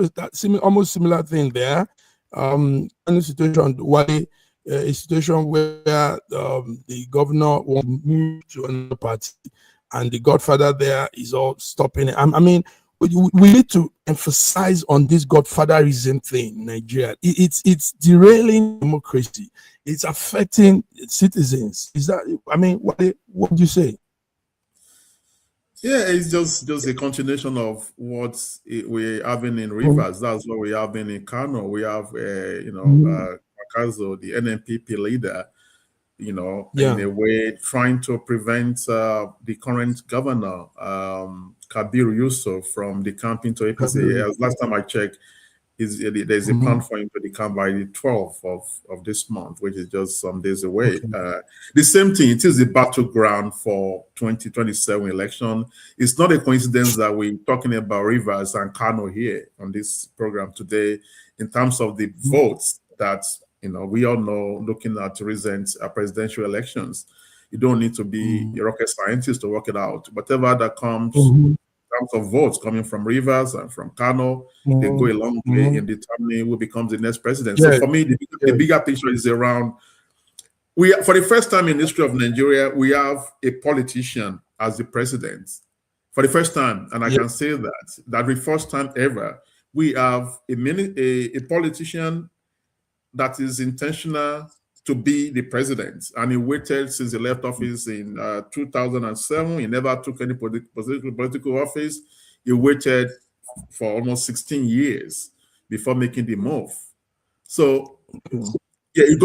almost similar thing there. Kanu situation, a situation where the governor will move to another party, and the godfather there is all stopping it. I mean, we need to emphasize on this godfatherism thing in Nigeria. It's derailing democracy. It's affecting citizens. Is that? I mean, what do you say? Yeah, it's just a continuation of what we're having in Rivers. That's what we're having in Kano. We have, Makazo, the NNPP leader, in a way trying to prevent the current governor, Kabir Yusuf, from decamping to APC. Last time I checked, there's a plan for him to decamp by the 12th of this month, which is just some days away. The same thing, it is the battleground for 2027 election. It's not a coincidence that we're talking about Rivers and Kano here on this program today in terms of the votes that we all know. Looking at recent presidential elections, you don't need to be a rocket scientist to work it out. Whatever that comes in terms of votes coming from Rivers and from Kano, they go a long way in determining who becomes the next president. So for me, the bigger picture is around, for the first time in the history of Nigeria, we have a politician as the president. For the first time, and I can say that the first time ever, we have a politician that is intentional to be the president, and he waited since he left office in 2007. He never took any political office. He waited for almost 16 years before making the move. So yeah, you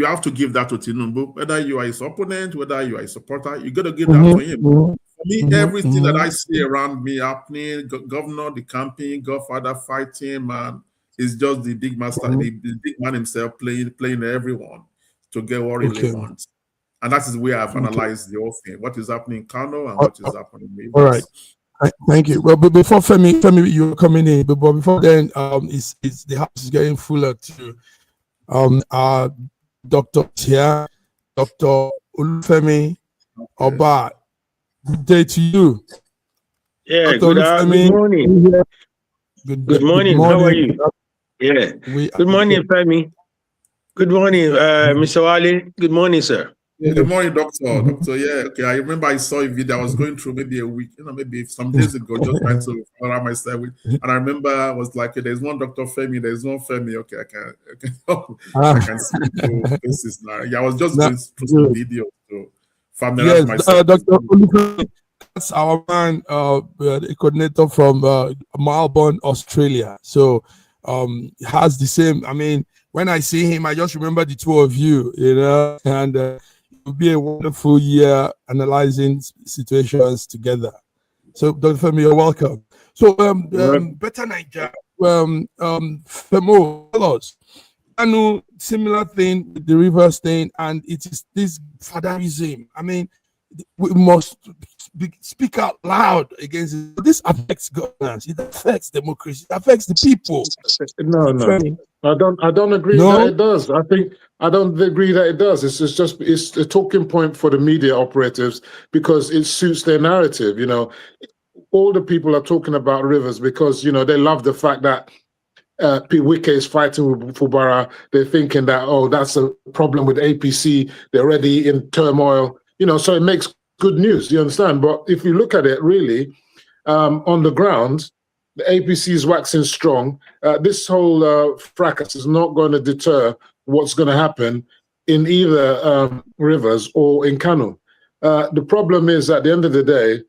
have to give that to Tinubu, whether you are his opponent, whether you are a supporter, you got to give that to him. For me, everything that I see around me happening, governor, the campaign, godfather fighting, man, is just the big master, the big man himself playing everyone to get what he wants. And that is where I've analyzed the whole thing. What is happening in Kano and what is happening in Rivers. All right. Thank you. Well, but before Femi, you're coming in, but before then, the house is getting fuller too. Our doctor here, Dr. Olufemi Oba. Good day to you. Yeah, good morning. Good morning. How are you? Yeah. Good morning, Femi. Good morning, Mr. Wale. Good morning, sir. Yeah, good morning, doctor. Doctor, yeah, okay. I remember I saw a video I was going through maybe a week, maybe some days ago, just trying to follow myself with. And I remember I was like, there's one Dr. Femi, there's one Femi. Okay, I can see the faces now. Yeah, I was just going through some videos to familiarize myself. Dr. Olufemi, that's our man, the coordinator from Melbourne, Australia. So has the same. I mean, when I see him, I just remember the two of you, and it will be a wonderful year analyzing situations together. So, Dr. Femi, you're welcome. So, Better Nigeria, Femo, tell us. I know similar thing with the Rivers thing, and it is this fatherism. I mean, we must speak out loud against it. This affects governance. It affects democracy. It affects the people. No. I don't agree that it does. I don't agree that it does. It's a talking point for the media operatives because it suits their narrative. All the people are talking about Rivers because they love the fact that Wike is fighting with Fubara. They're thinking that that's a problem with APC. They're already in turmoil. So it makes good news, you understand? But if you look at it really, on the ground, the APC is waxing strong. This whole fracas is not going to deter what's going to happen in either Rivers or in Kano. The problem is, at the end of the day,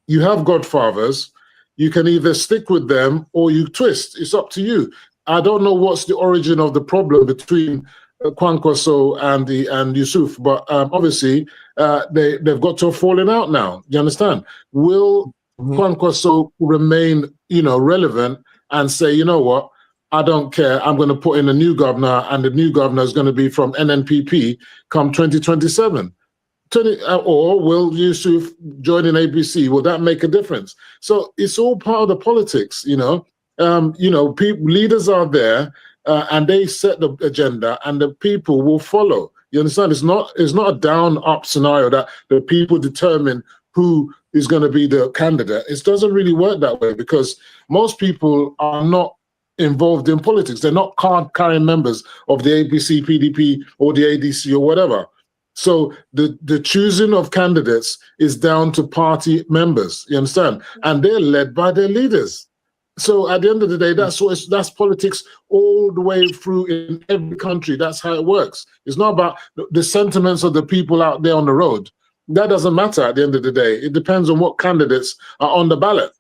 you have godfathers. You can either stick with them or you twist. It's up to you. I don't know what's the origin of the problem between Kwankwaso and Yusuf, but obviously they've got to have fallen out now. You understand? Will Kwankwaso remain, relevant and say, you know what, I don't care, I'm going to put in a new governor, and the new governor is going to be from NNPP come 2027. Or will Yusuf join in APC? Will that make a difference? So it's all part of the politics, leaders are there and they set the agenda, and the people will follow. You understand? It's not a down-up scenario that the people determine who is going to be the candidate. It doesn't really work that way, because most people are not involved in politics. They're not card-carrying members of the APC, PDP, or the ADC or whatever. So the choosing of candidates is down to party members, you understand? And they're led by their leaders. So at the end of the day, that's politics all the way through in every country. That's how it works. It's not about the sentiments of the people out there on the road. That doesn't matter at the end of the day. It depends on what candidates are on the ballot.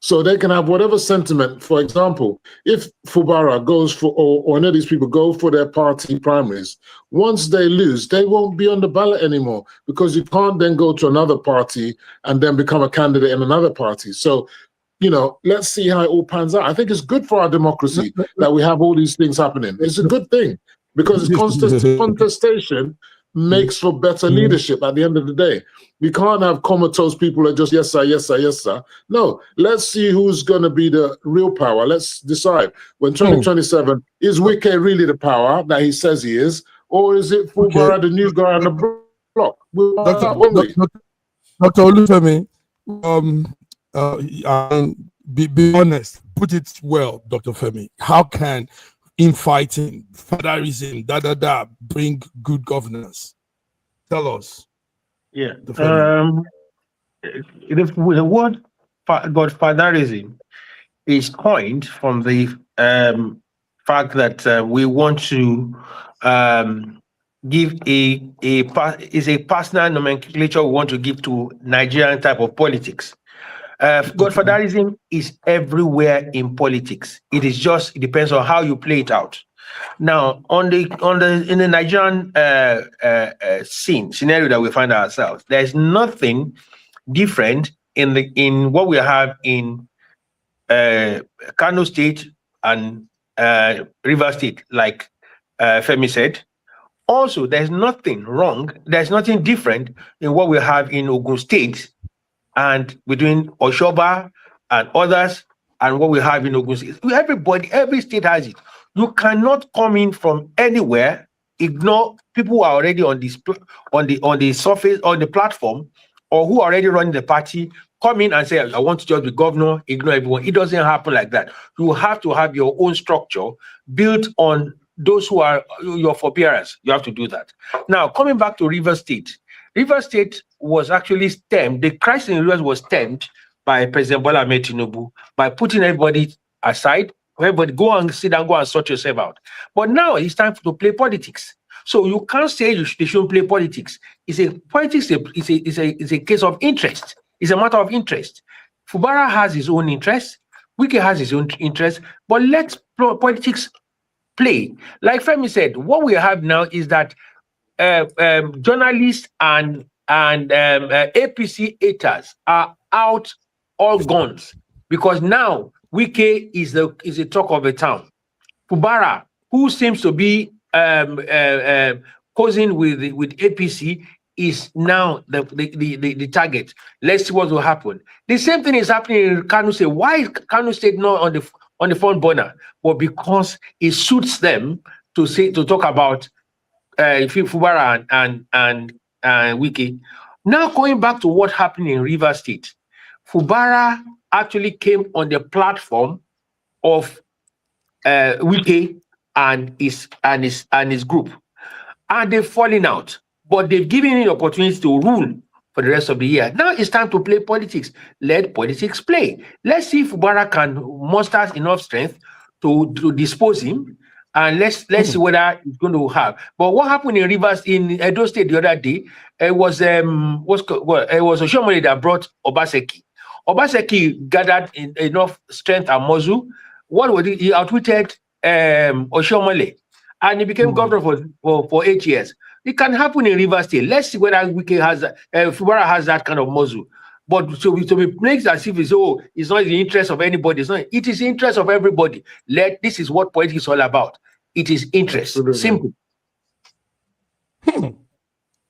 So they can have whatever sentiment. For example, if Fubara goes for, or any of these people go for their party primaries, once they lose, they won't be on the ballot anymore, because you can't then go to another party and then become a candidate in another party. So, let's see how it all pans out. I think it's good for our democracy that we have all these things happening. It's a good thing, because contestation makes for better leadership at the end of the day. We can't have comatose people that just yes sir, yes sir, yes sir. No, let's see who's going to be the real power. Let's decide. When 2027, is Wike really the power that he says he is, or is it Fubara, the new guy on the block? Dr. Olufemi, be honest, put it well, Dr. Femi. How can infighting, fatherism, bring good governance? Tell us. Yeah. The word godfatherism is coined from the fact that we want to give is a personal nomenclature we want to give to Nigerian type of politics. Godfatherism is everywhere in politics. It depends on how you play it out. Now, in the Nigerian scenario that we find ourselves, there's nothing different in what we have in Kano State and River State, like Femi said. Also, there's nothing different in what we have in Ogun State and between Oshoba and others, and what we have in Ogun State. Every state has it. You cannot come in from anywhere, ignore people who are already on the surface, on the platform, or who are already running the party, come in and say, I want to just be governor, ignore everyone. It doesn't happen like that. You have to have your own structure built on those who are your forbearers. You have to do that. Now, coming back to River State. River State was actually stemmed, the crisis in Rivers was stemmed by President Bola Ahmed Tinubu by putting everybody aside. Everybody go and sit down, go and sort yourself out. But now it's time to play politics. So you can't say they shouldn't play politics. Politics is a case of interest. It's a matter of interest. Fubara has his own interest. Wike has his own interest. But let politics play. Like Femi said, what we have now is that journalists and APC haters are out all guns, because now Wike is the talk of the town. Fubara, who seems to be causing with APC, is now the target. Let's see what will happen. The same thing is happening in Kano State. Why is Kano State not on the front burner? Well, because it suits them to talk about Fubara and Wike. Now going back to what happened in River State, Fubara actually came on the platform of Wike and his group, and they've fallen out. But they've given him the opportunity to rule for the rest of the year. Now it's time to play politics. Let politics play. Let's see if Fubara can muster enough strength to dispose him. And let's see whether it's going to have. But what happened in Rivers, in Edo State the other day, it was Oshomole that brought Obaseki. Obaseki gathered enough strength and muscle. What was it? He outwitted Oshomole, and he became governor for 8 years. It can happen in Rivers State. Let's see whether Fubara has that kind of muscle. But so we makes as if it's it's not in the interest of anybody. It's not. It is the interest of everybody. This is what politics is all about. It is interest. Absolutely. Simple.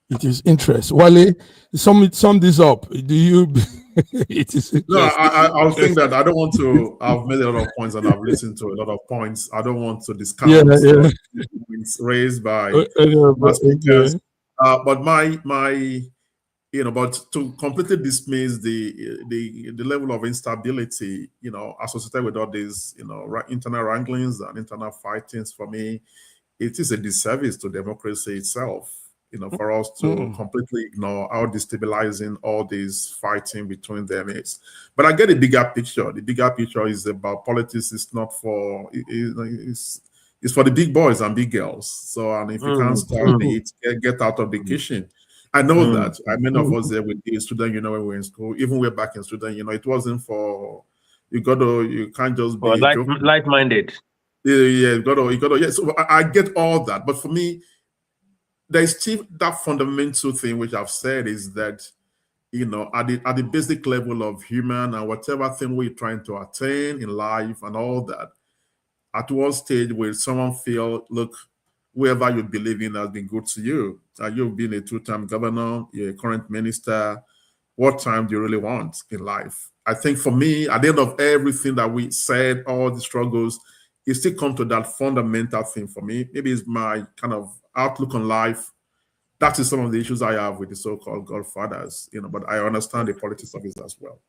It is interest. Wale, sum this up. Do you? It is interest. No, I think that I don't want to. I've made a lot of points and I've listened to a lot of points. I don't want to discount points raised by speakers. But my but to completely dismiss the level of instability, associated with all these, internal wranglings and internal fightings, for me, it is a disservice to democracy itself. For us to completely ignore how destabilizing all this fighting between them is. But I get a bigger picture. The bigger picture is about politics. It's not for, it's for the big boys and big girls. So, and if you can't start it, get out of the kitchen. I know that. Many of us there with the student, when we were in school, even we're back in student, it wasn't for, you can't just be light-minded. Yeah, yeah. So I get all that. But for me, there's still that fundamental thing which I've said is that, at the basic level of human and whatever thing we're trying to attain in life and all that, at what stage will someone feel, look, whoever you believe in has been good to you? You've been a two-time governor, you're a current minister. What time do you really want in life? I think for me, at the end of everything that we said, all the struggles, it still comes to that fundamental thing for me. Maybe it's my kind of outlook on life. That is some of the issues I have with the so-called godfathers, but I understand the politics of it as well.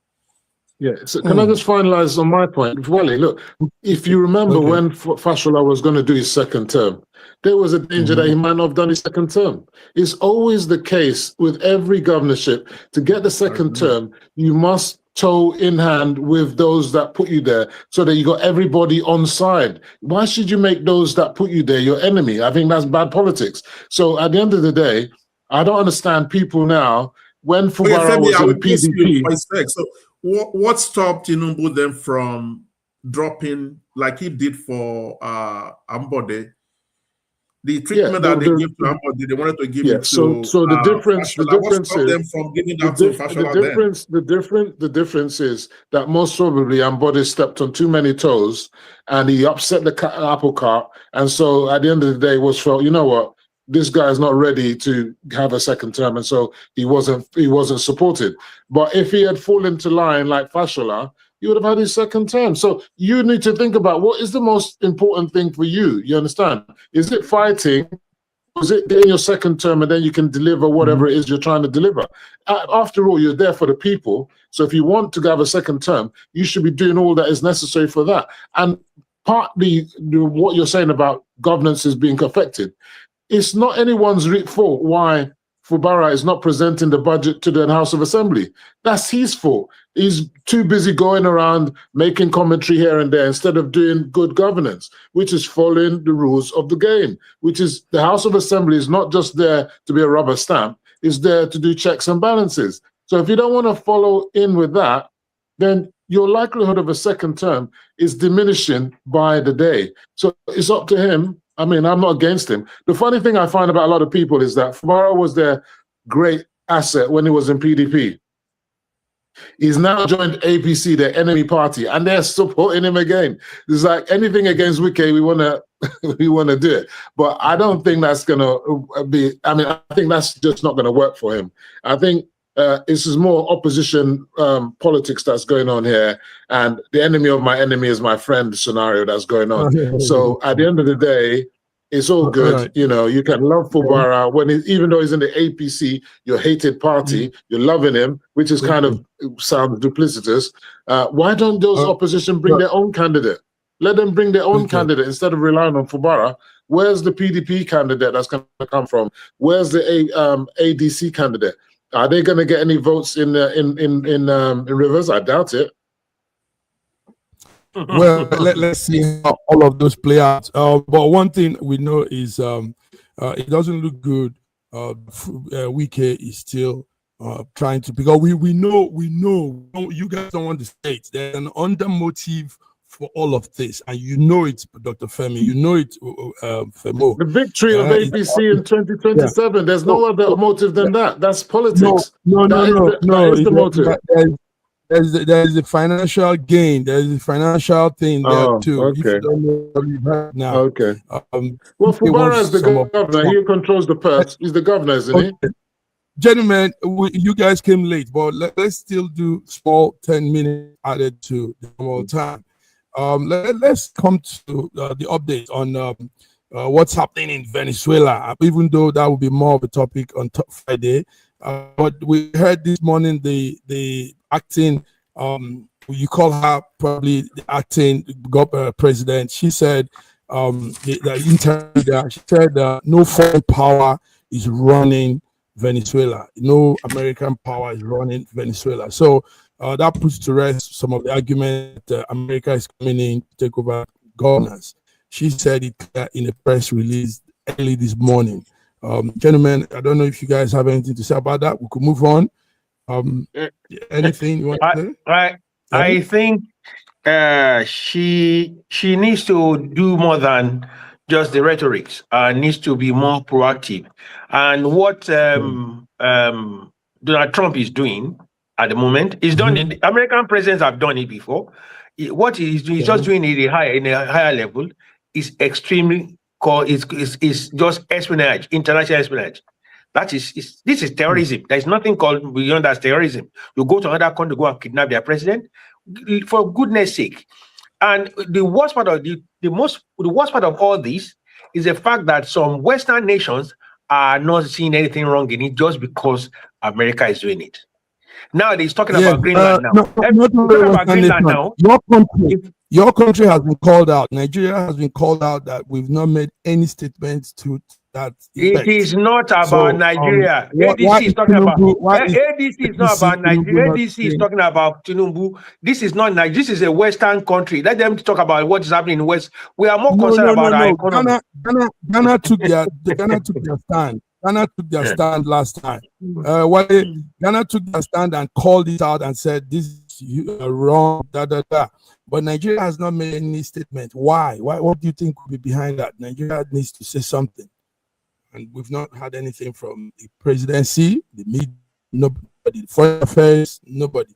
Yeah, so can I just finalize on my point? Wally, look, if you remember when Fashola was going to do his second term, there was a danger that he might not have done his second term. It's always the case with every governorship. To get the second term, you must toe in hand with those that put you there so that you got everybody on side. Why should you make those that put you there your enemy? I think that's bad politics. So at the end of the day, I don't understand people now, when Fubara was in PDP. So what stopped Tinubu then from dropping, like he did for Ambode, the treatment that they give to Ambode, they wanted to give it to so the difference is them from giving that to Fashola the difference is that most probably Ambode stepped on too many toes and he upset the apple cart, and so at the end of the day was felt, you know what, this guy is not ready to have a second term, and so he wasn't supported. But if he had fallen into line like Fashola, he would have had his second term. So you need to think about what is the most important thing for you. You understand? Is it fighting? Is it getting your second term and then you can deliver whatever it is you're trying to deliver? After all, you're there for the people. So if you want to have a second term, you should be doing all that is necessary for that. And partly what you're saying about governance is being affected. It's not anyone's fault why Fubara is not presenting the budget to the House of Assembly. That's his fault. He's too busy going around making commentary here and there instead of doing good governance, which is following the rules of the game, which is the House of Assembly is not just there to be a rubber stamp, it's there to do checks and balances. So if you don't want to follow in with that, then your likelihood of a second term is diminishing by the day. So it's up to him. I mean, I'm not against him. The funny thing I find about a lot of people is that Fubara was their great asset when he was in PDP. He's now joined APC, their enemy party, and they're supporting him again. It's like anything against Wike, we want to do it. But I don't think that's going to be, I mean, I think that's just not going to work for him. I think this is more opposition politics that's going on here, and the enemy of my enemy is my friend scenario that's going on. So at the end of the day, it's all good. Right. You know, you can love Fubara even though he's in the APC, your hated party, you're loving him, which is kind of sounds duplicitous. Why don't those opposition bring their own candidate? Let them bring their own candidate instead of relying on Fubara. Where's the PDP candidate that's going to come from? Where's the ADC candidate? Are they going to get any votes in Rivers? I doubt it. Well, let's see how all of those play out. But one thing we know is it doesn't look good. Wike is still trying to, because we know you guys don't want the states. There's an under motive for all of this, and you know it, Dr. Femi, you know it, Femo. The victory of APC in 2027. There's no other motive than that. That's politics. No. That is the motive. There's a financial gain. There's a financial thing there too. Okay. If you don't know what you've heard now. Okay. Well, Fubara is the governor. He controls the purse. He's the governor, isn't he? Gentlemen, you guys came late, but let's still do small 10 minutes added to the normal time. Let's come to the update on what's happening in Venezuela, even though that will be more of a topic on Friday. But we heard this morning the acting, you call her probably the acting president. She said, she said no foreign power is running Venezuela. No American power is running Venezuela. So that puts to rest some of the argument that America is coming in to take over governance. She said it in a press release early this morning. Gentlemen, I don't know if you guys have anything to say about that. We could move on. Anything you want to say? I think she needs to do more than just the rhetorics. Needs to be more proactive. And what Donald Trump is doing at the moment is done. The American presidents have done it before. What he's doing, he's just doing it in a higher level. Is extremely called. Is just espionage, international espionage. This is terrorism. There is nothing called beyond that terrorism. You go to another country, go and kidnap their president, for goodness sake. And the worst part of the worst part of all this is the fact that some Western nations are not seeing anything wrong in it just because America is doing it. Now he's talking about Greenland now. Your country has been called out. Nigeria has been called out that we've not made any statements to that effect. It is not about Nigeria. ADC is talking about ADC is not about Nigeria. ADC is talking about Tinubu. This is not Nigeria. This is a Western country. Let them talk about what is happening in the West. We are more concerned about our economy. Ghana took their stand. Ghana took their stand last time. Ghana took their stand and called it out and said this is wrong. But Nigeria has not made any statement. Why? What do you think could be behind that? Nigeria needs to say something. And we've not had anything from the presidency, the media, nobody, foreign affairs, nobody.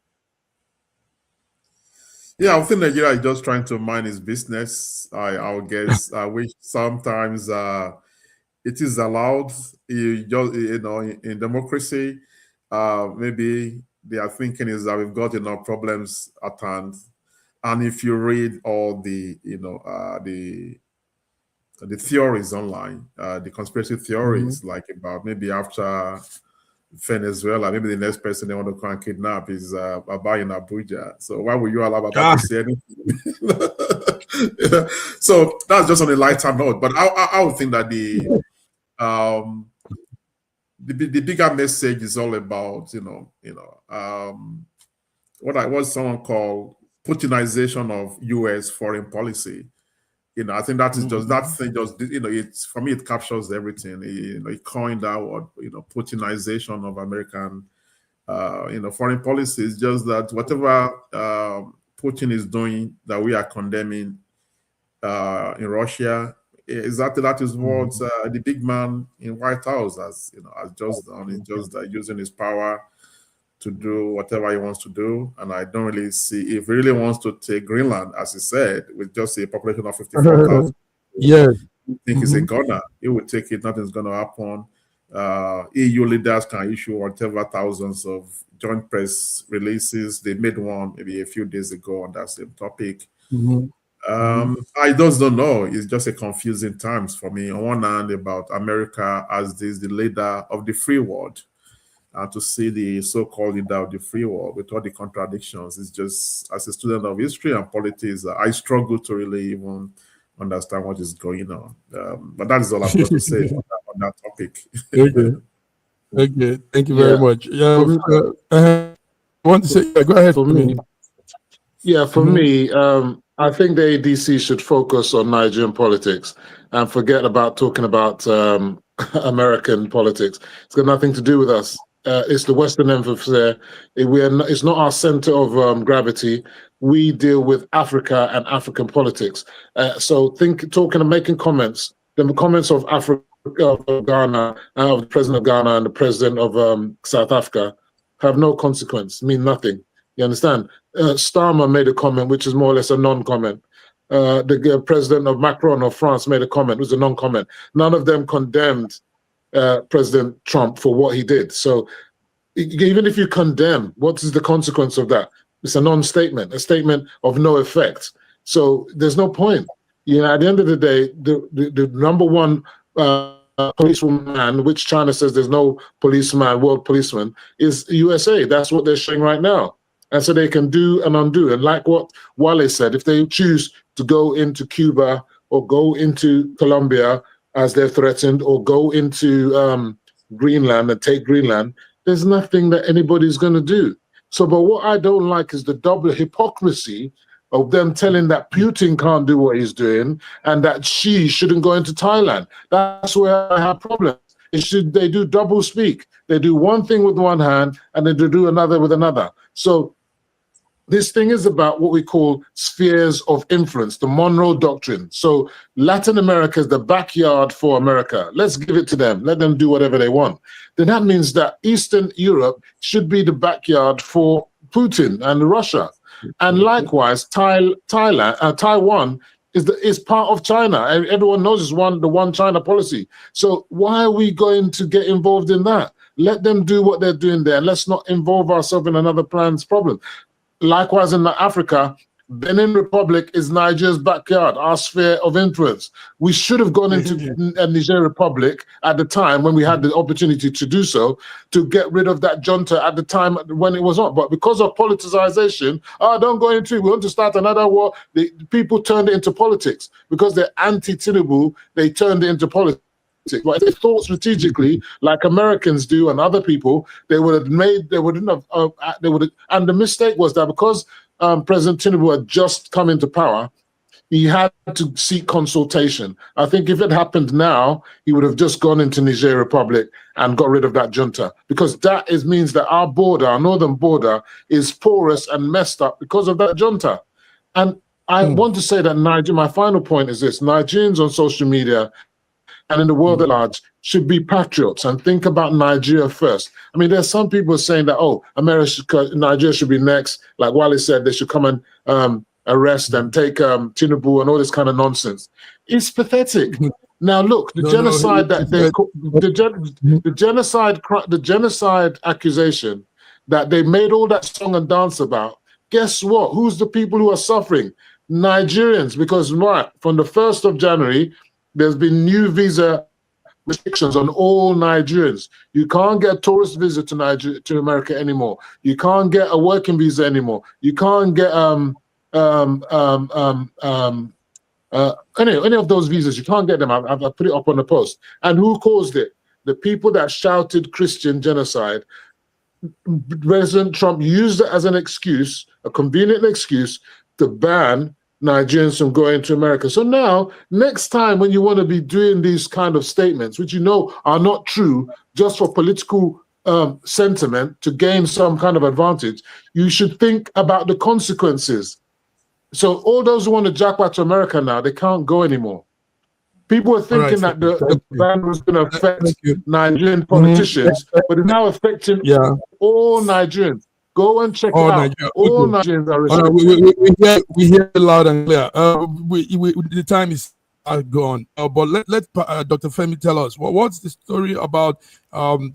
Yeah, I think Nigeria is just trying to mind its business. I would guess, which sometimes it is allowed. In democracy, maybe their thinking is that we've got enough problems at hand. And if you read all the theories online, the conspiracy theories, like about maybe after Venezuela, maybe the next person they want to come and kidnap is Baba in Abuja. So why would you allow Baba to say anything? So that's just on a lighter note. But I would think that the bigger message is all about what someone called Putinization of U.S. foreign policy. I think that is just that thing. It's for me. It captures everything. It coined that word. Putinization of American, foreign policy. Is just that whatever Putin is doing, that we are condemning in Russia. Exactly, that is what the big man in White House has just done. He's just using his power to do whatever he wants to do, and I don't really see if he really wants to take Greenland, as he said, with just a population of 54,000. Yes, I think he's a gunner. He would take it. Nothing's going to happen. EU leaders can issue whatever thousands of joint press releases. They made one maybe a few days ago on that same topic. I just don't know. It's just a confusing times for me. On one hand, about America as the leader of the free world, and to see the so-called leader of the free world with all the contradictions, it's just, as a student of history and politics, I struggle to really even understand what is going on. But that is all I've got to say on that topic. Okay. Thank you very much. Yeah, I want to say, go ahead. For me, I think the ADC should focus on Nigerian politics and forget about talking about American politics. It's got nothing to do with us. It's the Western emphasis there. It's not our center of gravity. we deal with Africa and African politics. So talking and making comments, the comments of Africa, of Ghana, of the president of Ghana and the president of South Africa have no consequence, mean nothing. You understand? Starmer made a comment, which is more or less a non-comment. The president of Macron of France made a comment, it was a non-comment. None of them condemned President Trump for what he did. So even if you condemn, what is the consequence of that? It's a non-statement, a statement of no effect. So there's no point. You know, at the end of the day, the number one policeman, which China says there's no policeman, world policeman, is USA. That's what they're showing right now. And so they can do and undo. And like what Wale said, if they choose to go into Cuba or go into Colombia as they're threatened, or go into Greenland and take Greenland, there's nothing that anybody's going to do. So, but what I don't like is the double hypocrisy of them telling that Putin can't do what he's doing and that Xi shouldn't go into Thailand. That's where I have problems. They do double speak. They do one thing with one hand and then they do another with another. So this thing is about what we call spheres of influence, the Monroe Doctrine. So Latin America is the backyard for America. Let's give it to them. Let them do whatever they want. Then that means that Eastern Europe should be the backyard for Putin and Russia. And likewise, Taiwan is part of China. Everyone knows it's the one China policy. So why are we going to get involved in that? Let them do what they're doing there. Let's not involve ourselves in another plan's problem. Likewise, in Africa, Benin Republic is Nigeria's backyard, our sphere of influence. We should have gone into Niger Republic at the time when we had the opportunity to do so, to get rid of that junta at the time when it was on. But because of politicization, don't go into it, we want to start another war. The people turned it into politics. Because they're anti-Tinubu, they turned it into politics. But if they thought strategically, like Americans do and other people, they would have, and the mistake was that because President Tinubu had just come into power, he had to seek consultation. I think if it happened now, he would have just gone into Niger Republic and got rid of that junta, because that means that our border, our northern border, is porous and messed up because of that junta. And I want to say that my final point is this: Nigerians on social media and in the world at large should be patriots and think about Nigeria first. I mean, there's some people saying that, Nigeria should be next. Like Wale said, they should come and arrest and take Tinubu and all this kind of nonsense. It's pathetic. Now, look, the genocide accusation that they made all that song and dance about. Guess what? Who's the people who are suffering? Nigerians, because from the 1st of January, there's been new visa restrictions on all Nigerians. You can't get a tourist visa to America anymore. You can't get a working visa anymore. You can't get any of those visas. You can't get them. I put it up on the post. And who caused it? The people that shouted Christian genocide. President Trump used it as an excuse, a convenient excuse, to ban Nigerians from going to America. So now, next time when you want to be doing these kind of statements, which you know are not true, just for political sentiment to gain some kind of advantage, you should think about the consequences. So all those who want to jackpot to America now, they can't go anymore. People were thinking that the ban was going to affect Nigerian politicians, but it's now affecting all Nigerians. Go and check it out. Nigeria. All Nigerians are restricted. We hear loud and clear. The time is gone. But let Dr. Femi tell us what's the story about Osime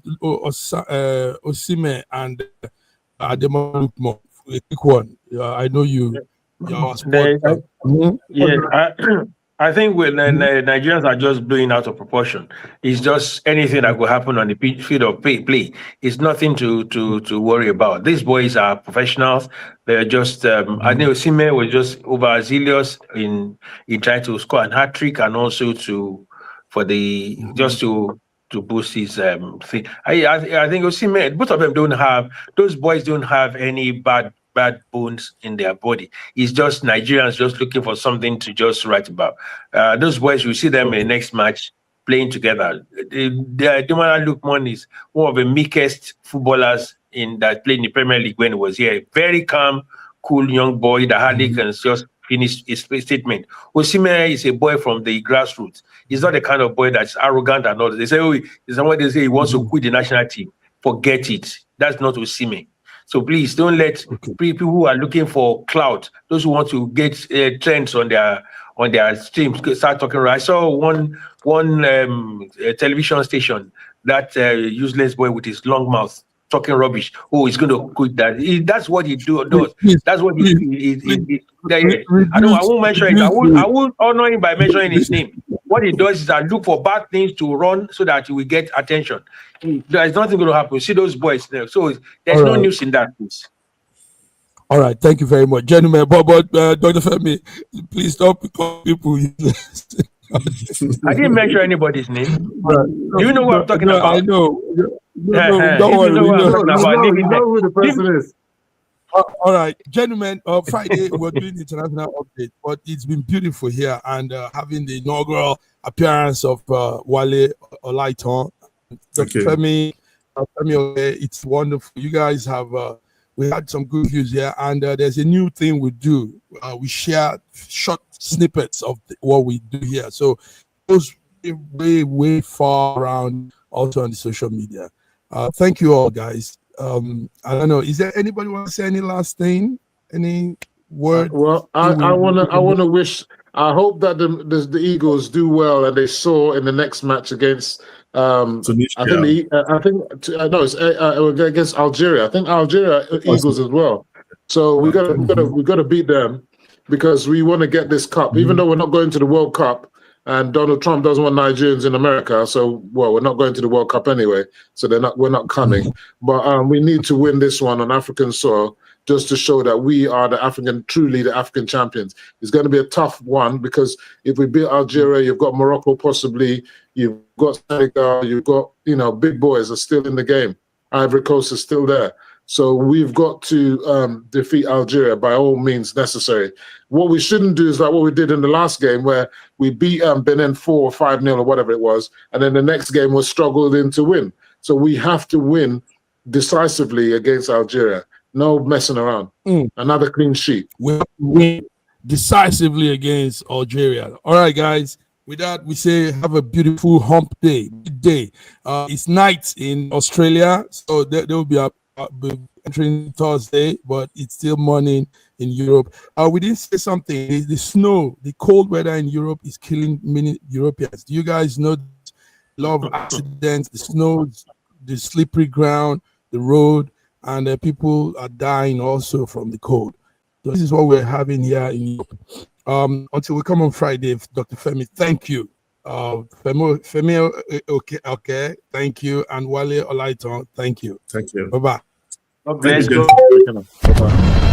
and Ademo Lukman. A quick one. I know you. I think when Nigerians are just blowing out of proportion. It's just anything that could happen on the field of play. It's nothing to worry about. These boys are professionals. They're just. I think Osime was just overzealous in trying to score an hat trick and also to boost his thing. I think Osime, both of them those boys don't have any bad bones in their body. It's just Nigerians just looking for something to just write about. Those boys, you see them in the next match playing together. Ademola Lookman is one of the meekest footballers that played in the Premier League when he was here. Very calm, cool young boy that hardly can just finish his statement. Osimhen is a boy from the grassroots. He's not the kind of boy that's arrogant and all. They say, they say he wants to quit the national team. Forget it. That's not Osimhen. So please don't let people who are looking for clout, those who want to get trends on their streams, start talking. I saw one television station, that useless boy with his long mouth talking rubbish. Oh, he's going to quit that. That's what he does. That's what he I won't mention it. I won't honor him by mentioning his name. What he does is look for bad things to run so that he will get attention. There's nothing going to happen. See those boys there. So there's no news in that, please. All right, thank you very much, gentlemen. But Dr. Femi, please stop calling people useless. I didn't mention anybody's name. Do you know what I'm talking about? I know. Don't worry. We know who the person is. All right, gentlemen. Friday we're doing international update, but it's been beautiful here and having the inaugural appearance of Wale Olaitan. Dr. Femi, it's wonderful. You guys have we had some good views here, and there's a new thing we do. We share short snippets of what we do here, so it goes way far around also on the social media. Thank you all, guys. I don't know. Is there anybody want to say any last thing? Any word? Well, I want to wish. I hope that the Eagles do well and they soar in the next match against. Tunisia. I think it's against Algeria. I think Algeria Eagles as well. So we got to beat them because we want to get this cup. Even though we're not going to the World Cup, and Donald Trump doesn't want Nigerians in America, so we're not going to the World Cup anyway. So we're not coming. But we need to win this one on African soil, just to show that we are truly the African champions. It's going to be a tough one because if we beat Algeria, you've got Morocco possibly, you've got Senegal, you've got, big boys are still in the game. Ivory Coast is still there. So we've got to defeat Algeria by all means necessary. What we shouldn't do is like what we did in the last game where we beat Benin 4 or 5-0 or whatever it was, and then the next game was struggled in to win. So we have to win decisively against Algeria. No messing around. Another clean sheet. We have to win decisively against Algeria. All right, guys. With that, we say have a beautiful hump day. It's night in Australia, so there will be entering Thursday, but it's still morning in Europe. We didn't say something. The snow, the cold weather in Europe is killing many Europeans. Do you guys know a lot of accidents, the snow, the slippery ground, the road, and people are dying also from the cold. So this is what we're having here in Europe. Until we come on Friday, Dr. Femi, thank you. Femi, okay, thank you. And Wale Olaitan, thank you. Thank you. Bye-bye. God bless you. Bye-bye.